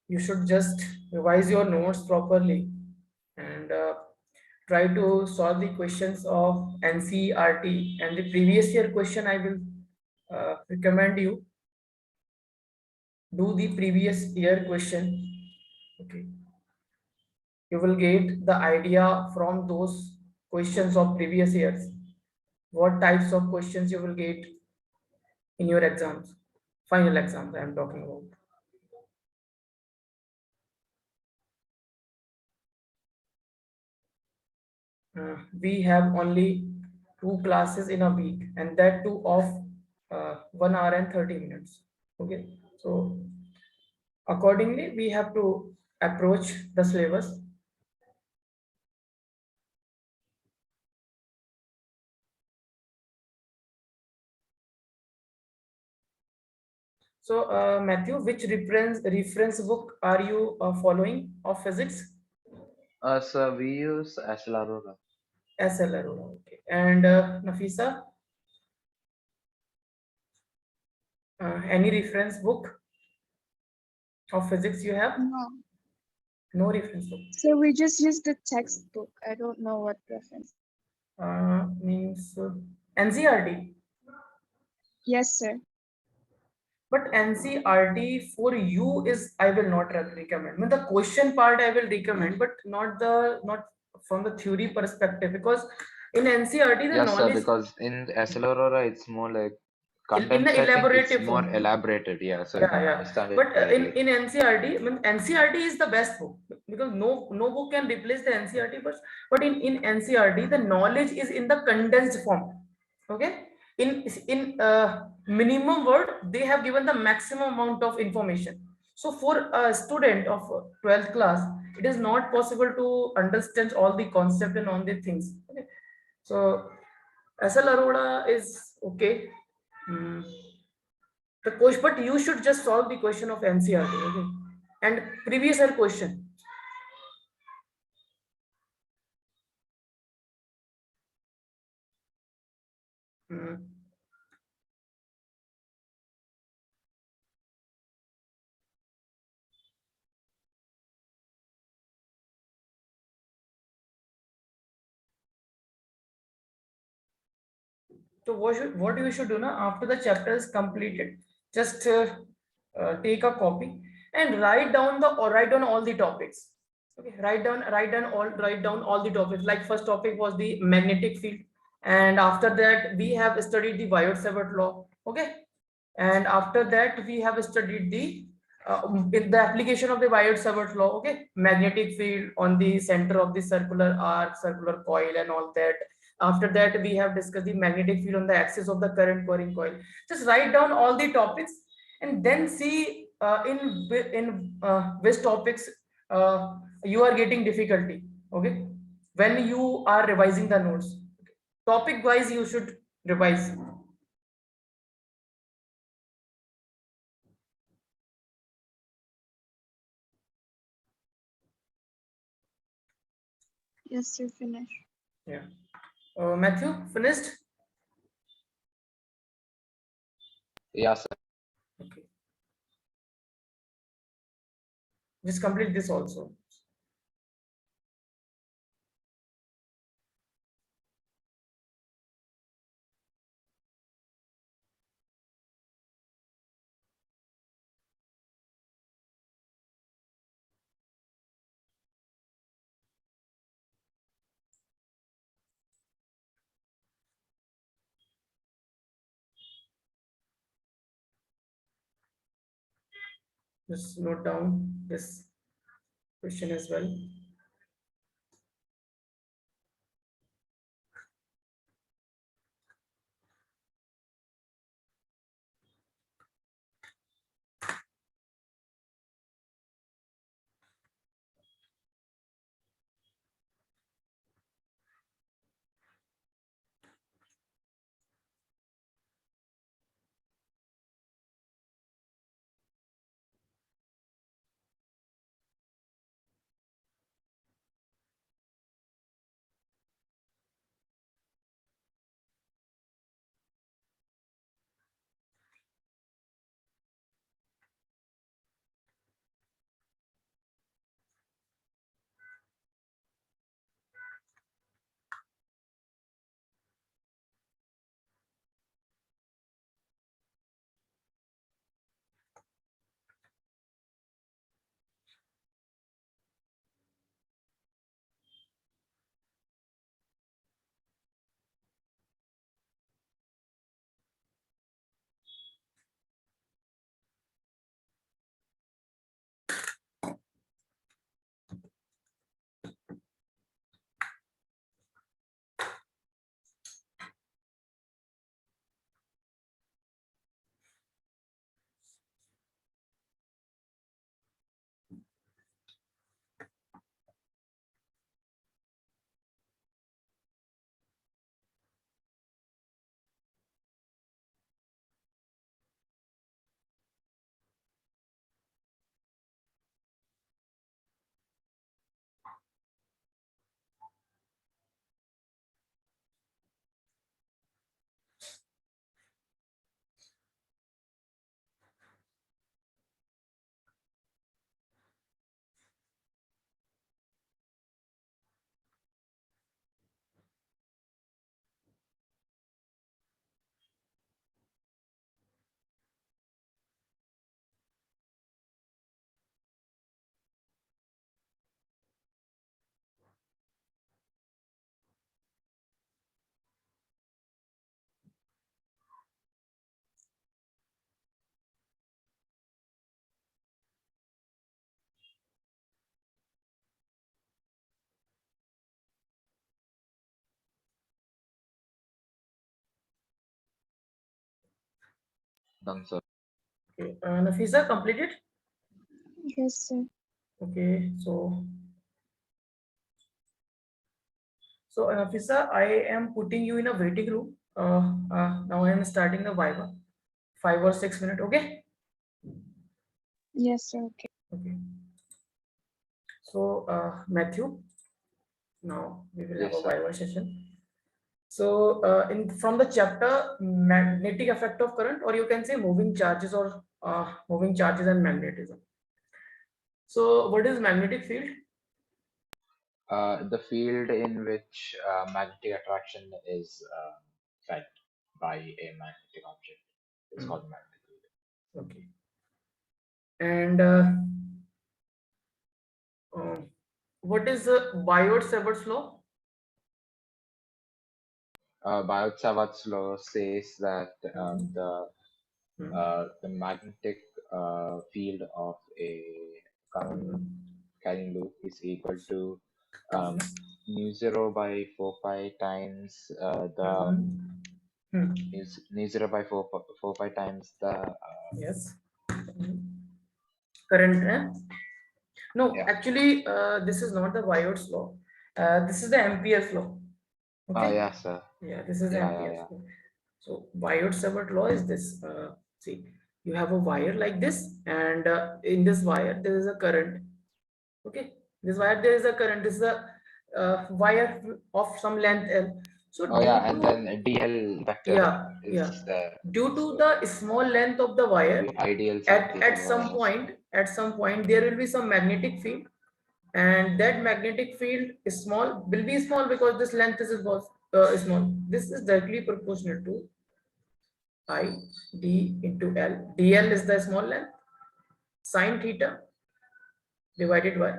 [SPEAKER 1] you should just revise your notes properly and try to solve the questions of NCERT and the previous year question. I will recommend you do the previous year question. Okay, you will get the idea from those questions of previous years what types of questions you will get in your exams, final exams I am talking about. We have only two classes in a week and that too of 1 hour and 30 minutes. Okay, so accordingly we have to approach the syllabus. So Matthew, which reference book are you following of physics?
[SPEAKER 2] So we use Aurora.
[SPEAKER 1] SLR. Okay, and Nafisa, any reference book of physics you have?
[SPEAKER 3] No.
[SPEAKER 1] No reference book.
[SPEAKER 3] So we just use the textbook. I don't know what reference.
[SPEAKER 1] Means NCRT.
[SPEAKER 3] Yes, sir.
[SPEAKER 1] But NCRT for you is I will not recommend. I mean, the question part I will recommend, but not from the theory perspective, because in NCRT the
[SPEAKER 2] Yes, sir,
[SPEAKER 1] knowledge
[SPEAKER 2] because in Aurora it's more like
[SPEAKER 1] in the
[SPEAKER 2] condensed setting, it's
[SPEAKER 1] elaborative
[SPEAKER 2] more
[SPEAKER 1] form.
[SPEAKER 2] elaborated. Yeah, so you
[SPEAKER 1] Yeah,
[SPEAKER 2] can
[SPEAKER 1] yeah.
[SPEAKER 2] understand it
[SPEAKER 1] But
[SPEAKER 2] clearly.
[SPEAKER 1] in NCRT, I mean, NCRT is the best book because no book can replace the NCRT. But in NCRT, the knowledge is in the condensed form. Okay. In minimum word, they have given the maximum amount of information. So for a student of 12th class, it is not possible to understand all the concept and all the things. Okay. So SL Arora is okay. Hmm. The question, but you should just solve the question of NCRT, okay? And previous year question. So what you should do now after the chapter is completed, just take a copy and write down all the topics. Okay, write down all the topics. Like first topic was the magnetic field, and after that we have studied the Biot-Savart law. Okay, and after that we have studied the in the application of the Biot-Savart law. Okay, magnetic field on the center of the circular arc, circular coil, and all that. After that we have discussed the magnetic field on the axis of the current carrying coil. Just write down all the topics and then see in which topics you are getting difficulty. Okay, when you are revising the notes, topic wise you should revise.
[SPEAKER 3] Yes, you finish.
[SPEAKER 1] Yeah. Matthew, finished?
[SPEAKER 2] Yeah, sir.
[SPEAKER 1] Okay. Just complete this also. Just note down this question as well.
[SPEAKER 2] Done, sir.
[SPEAKER 1] Okay. Nafisa, completed?
[SPEAKER 3] Yes, sir.
[SPEAKER 1] Okay. So Nafisa, I am putting you in a waiting room. Now I am starting the Viva. 5 or 6 minutes. Okay.
[SPEAKER 3] Yes, sir. Okay.
[SPEAKER 1] Okay. So Matthew, now we will have
[SPEAKER 2] Yes,
[SPEAKER 1] a
[SPEAKER 2] sir.
[SPEAKER 1] Viva session. So in from the chapter magnetic effect of current, or you can say moving charges or moving charges and magnetism. So what is magnetic field?
[SPEAKER 2] The field in which magnetic attraction is felt. by a magnetic object. It's called magnetic field.
[SPEAKER 1] Okay. And what is Biot-Savart's law?
[SPEAKER 2] Biot-Savart's law says that
[SPEAKER 1] Mhm.
[SPEAKER 2] the magnetic field of a current carrying loop is equal to mu 0 by 4 pi times the mu 0 by 4 pi times the
[SPEAKER 1] Yes. Current. No,
[SPEAKER 2] yeah.
[SPEAKER 1] actually, this is not the Biot's law. This is the Ampere's law. Okay.
[SPEAKER 2] Yeah, sir.
[SPEAKER 1] Yeah, this is the
[SPEAKER 2] Yeah,
[SPEAKER 1] Ampere's
[SPEAKER 2] yeah.
[SPEAKER 1] law. So Biot-Savart law is this. See, you have a wire like this, and in this wire there is a current. Okay, this wire there is a current. This is a wire of some length L. So
[SPEAKER 2] Oh yeah, and
[SPEAKER 1] due to
[SPEAKER 2] then DL vector
[SPEAKER 1] yeah,
[SPEAKER 2] is
[SPEAKER 1] due to
[SPEAKER 2] so
[SPEAKER 1] the small length of the wire,
[SPEAKER 2] ideal sine theta
[SPEAKER 1] at some point there will be some magnetic field, and that magnetic field is small, will be small because this length is small. This is directly proportional to I d into L. DL is the small length, sine theta divided by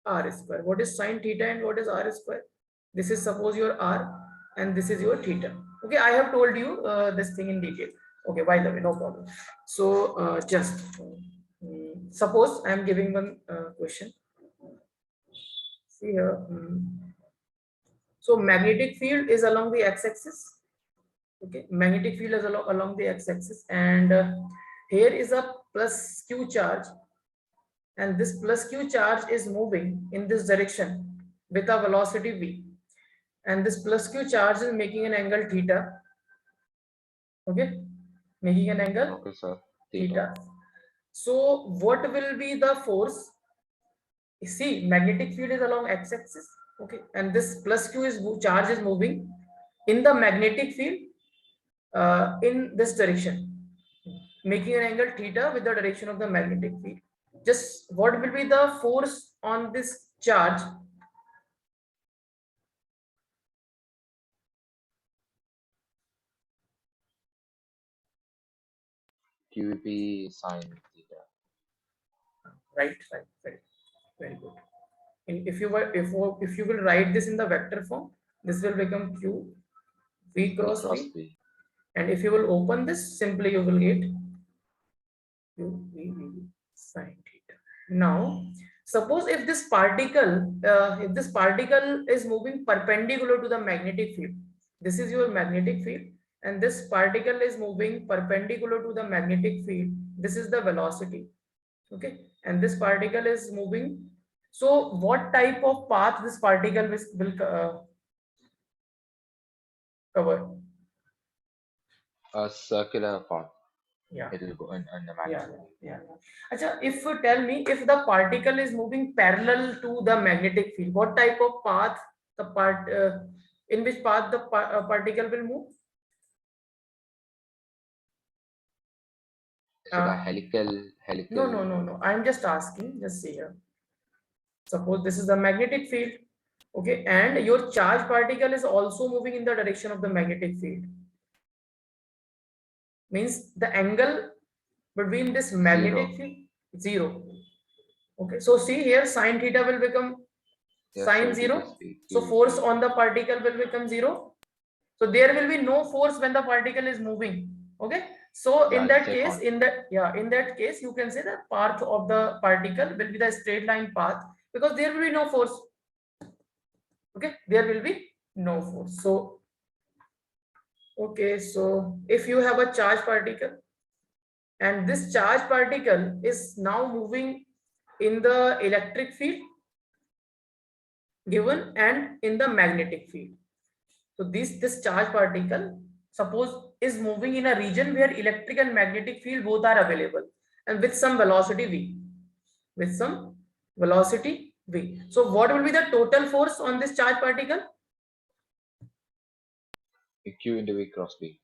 [SPEAKER 1] r square. What is sine theta and what is r square? This is suppose your r and this is your theta. Okay, I have told you this thing in detail. Okay, by the way, no problem. So just suppose I am giving one question. See here. So magnetic field is along the x-axis. Okay, magnetic field is along the x-axis, and here is a plus q charge, and this plus q charge is moving in this direction with a velocity v, and this plus q charge is making an angle theta. Okay, making an angle
[SPEAKER 2] okay, sir.
[SPEAKER 1] theta. So what will be the force? See, magnetic field is along x-axis. Okay, and this plus q is charge is moving in the magnetic field in this direction, making an angle theta with the direction of the magnetic field. Just what will be the force on this charge?
[SPEAKER 2] QB sine theta.
[SPEAKER 1] Right, very good. And if you will write this in the vector form, this will become q v
[SPEAKER 2] V
[SPEAKER 1] cross
[SPEAKER 2] cross
[SPEAKER 1] v,
[SPEAKER 2] V.
[SPEAKER 1] and if you will open this, simply you will get q v sine theta. Now, suppose if this particle is moving perpendicular to the magnetic field, this is your magnetic field, and this particle is moving perpendicular to the magnetic field. This is the velocity. Okay, and this particle is moving. So, what type of path this particle will cover?
[SPEAKER 2] A circular path.
[SPEAKER 1] Yeah.
[SPEAKER 2] It will go in the
[SPEAKER 1] Yeah,
[SPEAKER 2] magnetic field.
[SPEAKER 1] yeah. Achha, if you tell me if the particle is moving parallel to the magnetic field, what type of path in which path the particle will move?
[SPEAKER 2] Is it a helical?
[SPEAKER 1] No. I'm just asking. Just see here. Suppose this is the magnetic field, okay, and your charge particle is also moving in the direction of the magnetic field. Means the angle between this magnetic field zero. Okay, so see here, sine theta will become sine 0. So force on the particle will become 0. So there will be no force when the particle is moving. Okay. So in that case, in that case, you can say the path of the particle will be the straight line path, because there will be no force. Okay, there will be no force. So okay, so if you have a charge particle, and this charge particle is now moving in the electric field given and in the magnetic field. So this charge particle, suppose, is moving in a region where electric and magnetic field both are available, and with some velocity v. With some velocity v. So what will be the total force on this charge particle?
[SPEAKER 2] Q into V cross V.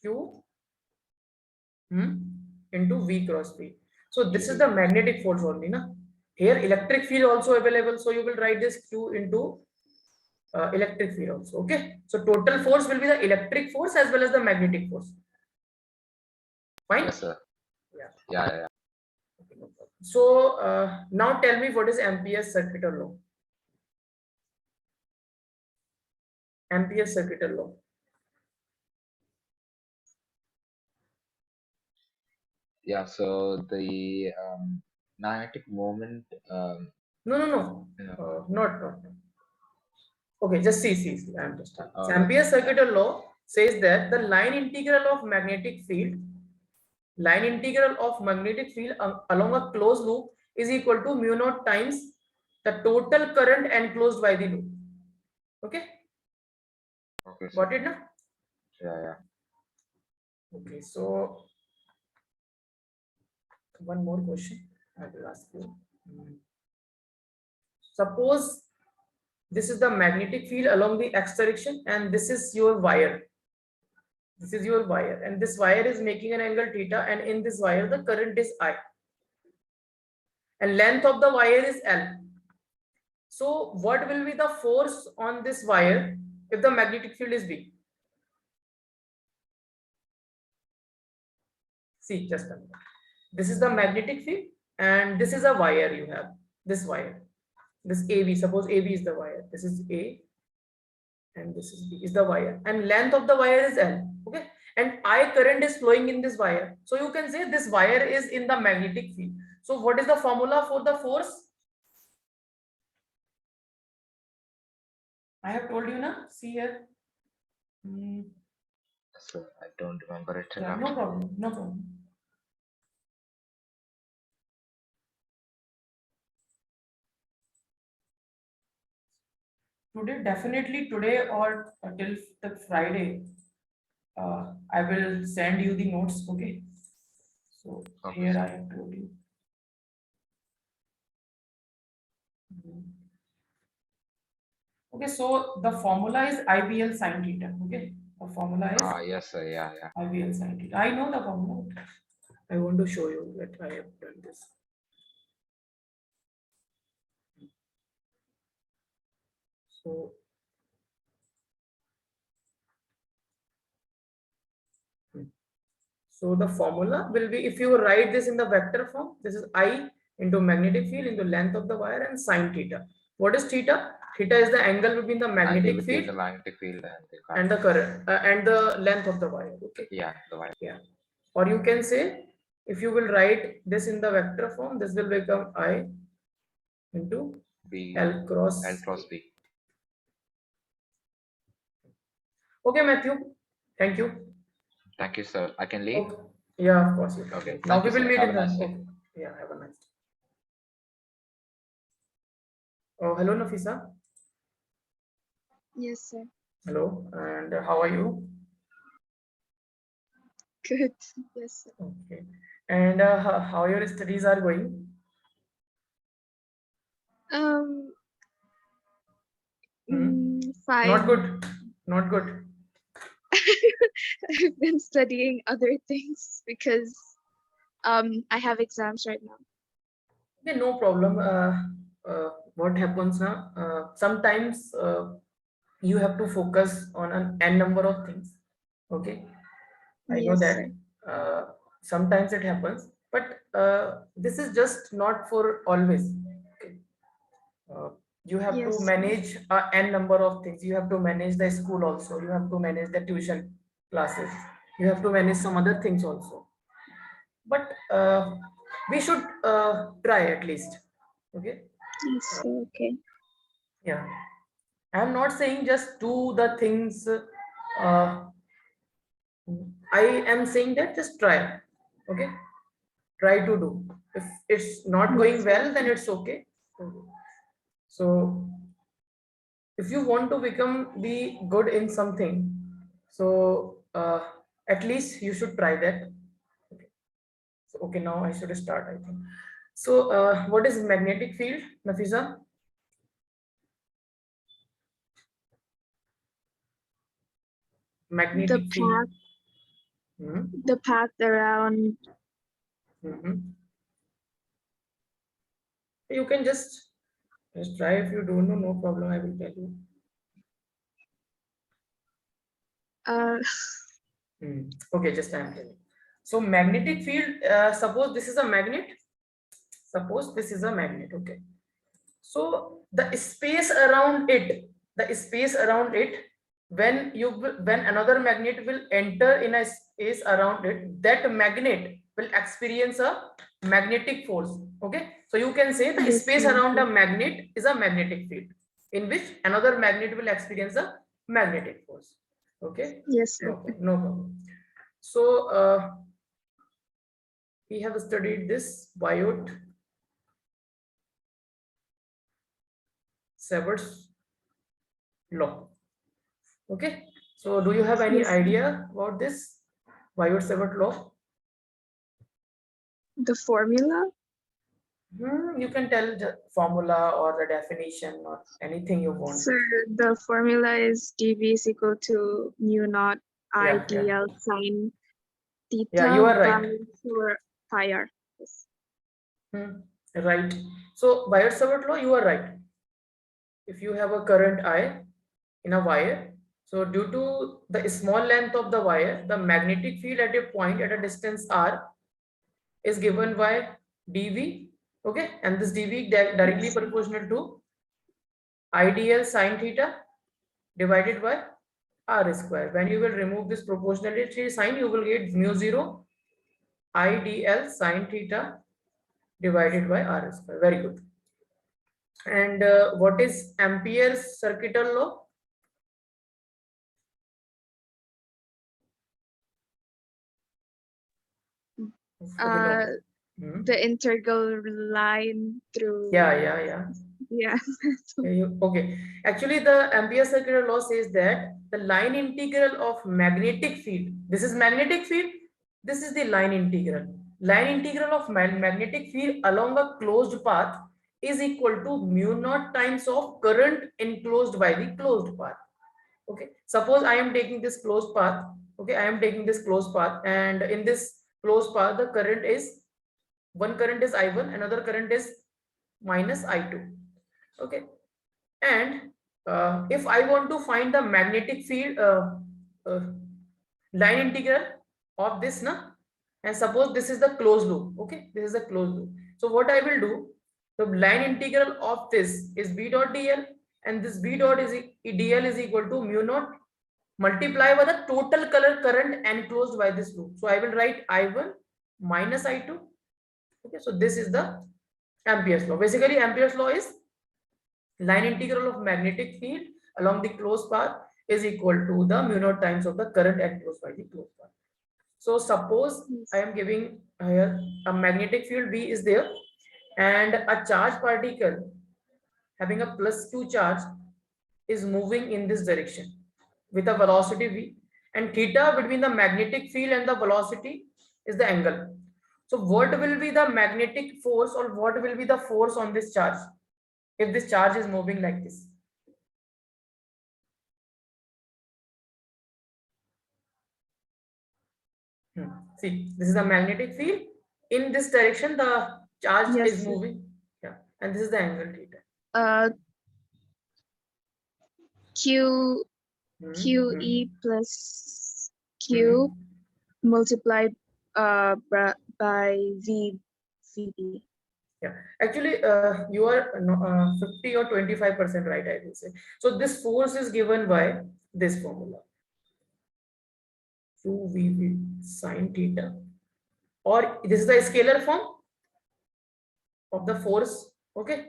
[SPEAKER 1] Q into V cross V. So this is the magnetic force only, na? Here electric field also available, so you will write this Q into electric field also. Okay, so total force will be the electric force as well as the magnetic force. Fine.
[SPEAKER 2] Yes, sir.
[SPEAKER 1] Yeah.
[SPEAKER 2] Yeah.
[SPEAKER 1] Okay, no problem. So now tell me, what is Ampere's circuital law? Ampere's circuital law.
[SPEAKER 2] Yeah. So the magnetic moment.
[SPEAKER 1] No.
[SPEAKER 2] No.
[SPEAKER 1] Not. Okay, just see. I understand. So
[SPEAKER 2] All right.
[SPEAKER 1] Ampere's circuital law says that the line integral of magnetic field along a closed loop is equal to mu naught times the total current enclosed by the loop. Okay,
[SPEAKER 2] Okay, sir.
[SPEAKER 1] got it now?
[SPEAKER 2] Yeah.
[SPEAKER 1] Okay, so one more question I will ask you. Suppose this is the magnetic field along the x direction, and this is your wire. This is your wire, and this wire is making an angle theta, and in this wire the current is I, and length of the wire is L. So what will be the force on this wire if the magnetic field is B? See, just a minute. This is the magnetic field, and this is a wire you have. This wire, this AB. Suppose AB is the wire. This is A, and this is B is the wire, and length of the wire is L. Okay, and I current is flowing in this wire. So you can say this wire is in the magnetic field. So what is the formula for the force? I have told you now. See here.
[SPEAKER 2] So I don't remember it.
[SPEAKER 1] Yeah, no problem. Today or till the Friday, I will send you the notes. Okay, so
[SPEAKER 2] Okay,
[SPEAKER 1] here
[SPEAKER 2] sir.
[SPEAKER 1] I have told you. Okay, so the formula is IBL sin theta. Okay, the formula is
[SPEAKER 2] Yes, sir. Yeah.
[SPEAKER 1] IBL sin theta. I know the formula. I want to show you that I have done this. So the formula will be, if you write this in the vector form, this is I into magnetic field into length of the wire and sine theta. What is theta? Theta is the angle between the
[SPEAKER 2] Angle
[SPEAKER 1] magnetic
[SPEAKER 2] between
[SPEAKER 1] field
[SPEAKER 2] the magnetic field
[SPEAKER 1] and the current and the length of the wire. Okay.
[SPEAKER 2] Yeah, the wire.
[SPEAKER 1] Yeah. Or you can say, if you will write this in the vector form, this will become I into
[SPEAKER 2] B.
[SPEAKER 1] L cross
[SPEAKER 2] B.
[SPEAKER 1] Okay, Matthew. Thank you.
[SPEAKER 2] Thank you, sir. I can leave.
[SPEAKER 1] Okay. Yeah, of course. You can.
[SPEAKER 2] Okay.
[SPEAKER 1] Now
[SPEAKER 2] Thank
[SPEAKER 1] we
[SPEAKER 2] you,
[SPEAKER 1] will
[SPEAKER 2] sir.
[SPEAKER 1] meet
[SPEAKER 2] Have
[SPEAKER 1] in
[SPEAKER 2] a
[SPEAKER 1] the.
[SPEAKER 2] nice day.
[SPEAKER 1] Okay. Yeah. Have a nice day. Oh, hello, Nafisa.
[SPEAKER 3] Yes, sir.
[SPEAKER 1] Hello. And how are you?
[SPEAKER 3] Good. Yes, sir.
[SPEAKER 1] Okay. And how your studies are going?
[SPEAKER 3] Fine.
[SPEAKER 1] Not good. Not good.
[SPEAKER 3] I've been studying other things because I have exams right now.
[SPEAKER 1] Okay, no problem. What happens now? Sometimes you have to focus on an n number of things. Okay, I know
[SPEAKER 3] Yes,
[SPEAKER 1] that.
[SPEAKER 3] sir.
[SPEAKER 1] Sometimes it happens, but this is just not for always. Okay. You have to
[SPEAKER 3] Yes, sir.
[SPEAKER 1] manage n number of things. You have to manage the school also. You have to manage the tuition classes. You have to manage some other things also. But we should try at least. Okay.
[SPEAKER 3] Yes, sir. Okay.
[SPEAKER 1] Yeah. I'm not saying just do the things. I am saying that just try. Okay. Try to do. If it's not
[SPEAKER 3] Yes,
[SPEAKER 1] going
[SPEAKER 3] sir.
[SPEAKER 1] well, then it's okay. So if you want to be good in something, so at least you should try that. Okay. So okay, now I should start, I think. So what is magnetic field, Nafisa? Magnetic field.
[SPEAKER 3] The path around.
[SPEAKER 1] You can just try. If you don't know, no problem, I will tell you. Okay, just I'm telling. So magnetic field, suppose this is a magnet. Suppose this is a magnet, okay. So the space around it, when when another magnet will enter in a space around it, that magnet will experience a magnetic force. Okay, so you can say the
[SPEAKER 3] Yes,
[SPEAKER 1] space around a
[SPEAKER 3] Master.
[SPEAKER 1] magnet is a magnetic field, in which another magnet will experience a magnetic force. Okay,
[SPEAKER 3] Yes,
[SPEAKER 1] no
[SPEAKER 3] sir.
[SPEAKER 1] problem, no problem. So we have studied this Biot Savart's law. Okay, so do you have any
[SPEAKER 3] Yes, sir.
[SPEAKER 1] idea about this Biot-Savart law?
[SPEAKER 3] The formula?
[SPEAKER 1] You can tell the formula or the definition or anything you want.
[SPEAKER 3] Sir, the formula is dV is equal to mu naught I
[SPEAKER 1] Yeah, yeah,
[SPEAKER 3] dl sine
[SPEAKER 1] yeah. You
[SPEAKER 3] theta
[SPEAKER 1] are
[SPEAKER 3] by
[SPEAKER 1] right.
[SPEAKER 3] 4 pi r. Yes.
[SPEAKER 1] Right. So Biot-Savart law, you are right. If you have a current I in a wire, so due to the small length of the wire, the magnetic field at a point at a distance r is given by dV. Okay, and this dV directly
[SPEAKER 3] Yes.
[SPEAKER 1] proportional to IDL sine theta divided by r square. When you will remove this proportionality sign, you will get mu 0 IDL sine theta divided by r square. Very good. And what is Ampere's circuital law? For the law.
[SPEAKER 3] Uh, the integral line through.
[SPEAKER 1] Yeah.
[SPEAKER 3] Yeah.
[SPEAKER 1] Okay. Actually, the Ampere circular law says that the line integral of magnetic field. This is magnetic field. This is the line integral. Line integral of magnetic field along a closed path is equal to mu naught times of current enclosed by the closed path. Okay. Suppose I am taking this closed path. Okay, I am taking this closed path, and in this closed path, the current is one current is I1, another current is minus I2. Okay, and if I want to find the magnetic field uh, line integral of this na, and suppose this is the closed loop. Okay, this is a closed loop. So what I will do, the line integral of this is b dot dl, and this b dot is dl is equal to mu naught multiply by the total color current enclosed by this loop. So I will write I1 minus I2. Okay, so this is the Ampere's law. Basically, Ampere's law is line integral of magnetic field along the closed path is equal to the mu naught times of the current enclosed by the closed path. So suppose I am giving here a magnetic field V is there, and a charge particle having a +2 charge is moving in this direction with a velocity V, and theta between the magnetic field and the velocity is the angle. So what will be the magnetic force, or what will be the force on this charge if this charge is moving like this? See, this is the magnetic field. In this direction, the charge
[SPEAKER 3] Yes,
[SPEAKER 1] is
[SPEAKER 3] sir.
[SPEAKER 1] moving. Yeah, and this is the angle theta.
[SPEAKER 3] Uh, Q
[SPEAKER 1] Hmm.
[SPEAKER 3] QE plus
[SPEAKER 1] Hmm.
[SPEAKER 3] Q multiplied by VD.
[SPEAKER 1] Yeah, actually, you are 50 or 25% right, I will say. So this force is given by this formula, 2VV sine theta, or this is the scalar form of the force. Okay,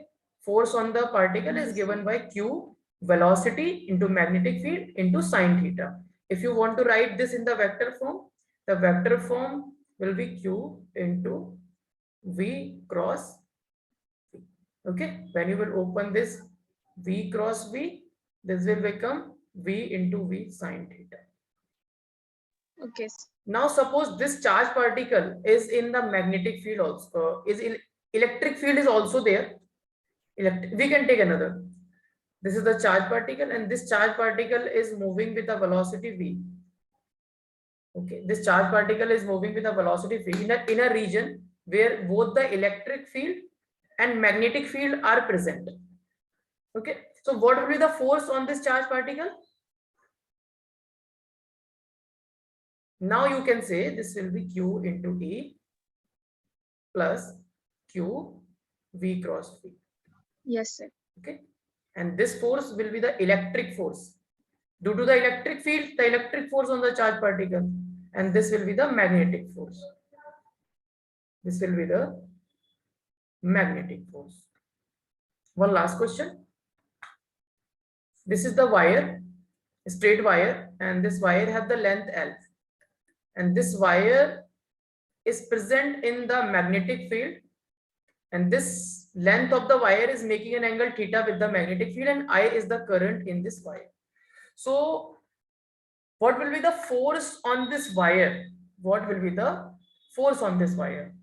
[SPEAKER 1] force on the particle is given by Q velocity into magnetic field into sine theta. If you want to write this in the vector form, the vector form will be Q into V cross V. Okay, when you will open this V cross V, this will become V into V sine theta.
[SPEAKER 3] Okay.
[SPEAKER 1] Now suppose this charge particle is in the magnetic field also, is in electric field is also there. We can take another. This is the charge particle, and this charge particle is moving with a velocity v. Okay, this charge particle is moving with a velocity v in a region where both the electric field and magnetic field are present. Okay, so what will be the force on this charge particle? Now you can say this will be Q into E plus Q V cross V.
[SPEAKER 3] Yes, sir.
[SPEAKER 1] Okay, and this force will be the electric force due to the electric field, the electric force on the charged particle, and this will be the magnetic force. This will be the magnetic force. One last question. This is the wire, straight wire, and this wire have the length L, and this wire is present in the magnetic field, and this length of the wire is making an angle theta with the magnetic field, and I is the current in this wire. So what will be the force on this wire? What will be the force on this wire?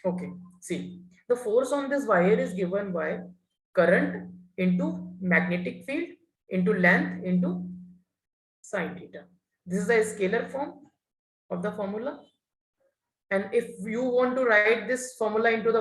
[SPEAKER 1] Okay, see, the force on this wire is given by current into magnetic field into length into sine theta. This is a scalar form of the formula. And if you want to write this formula into the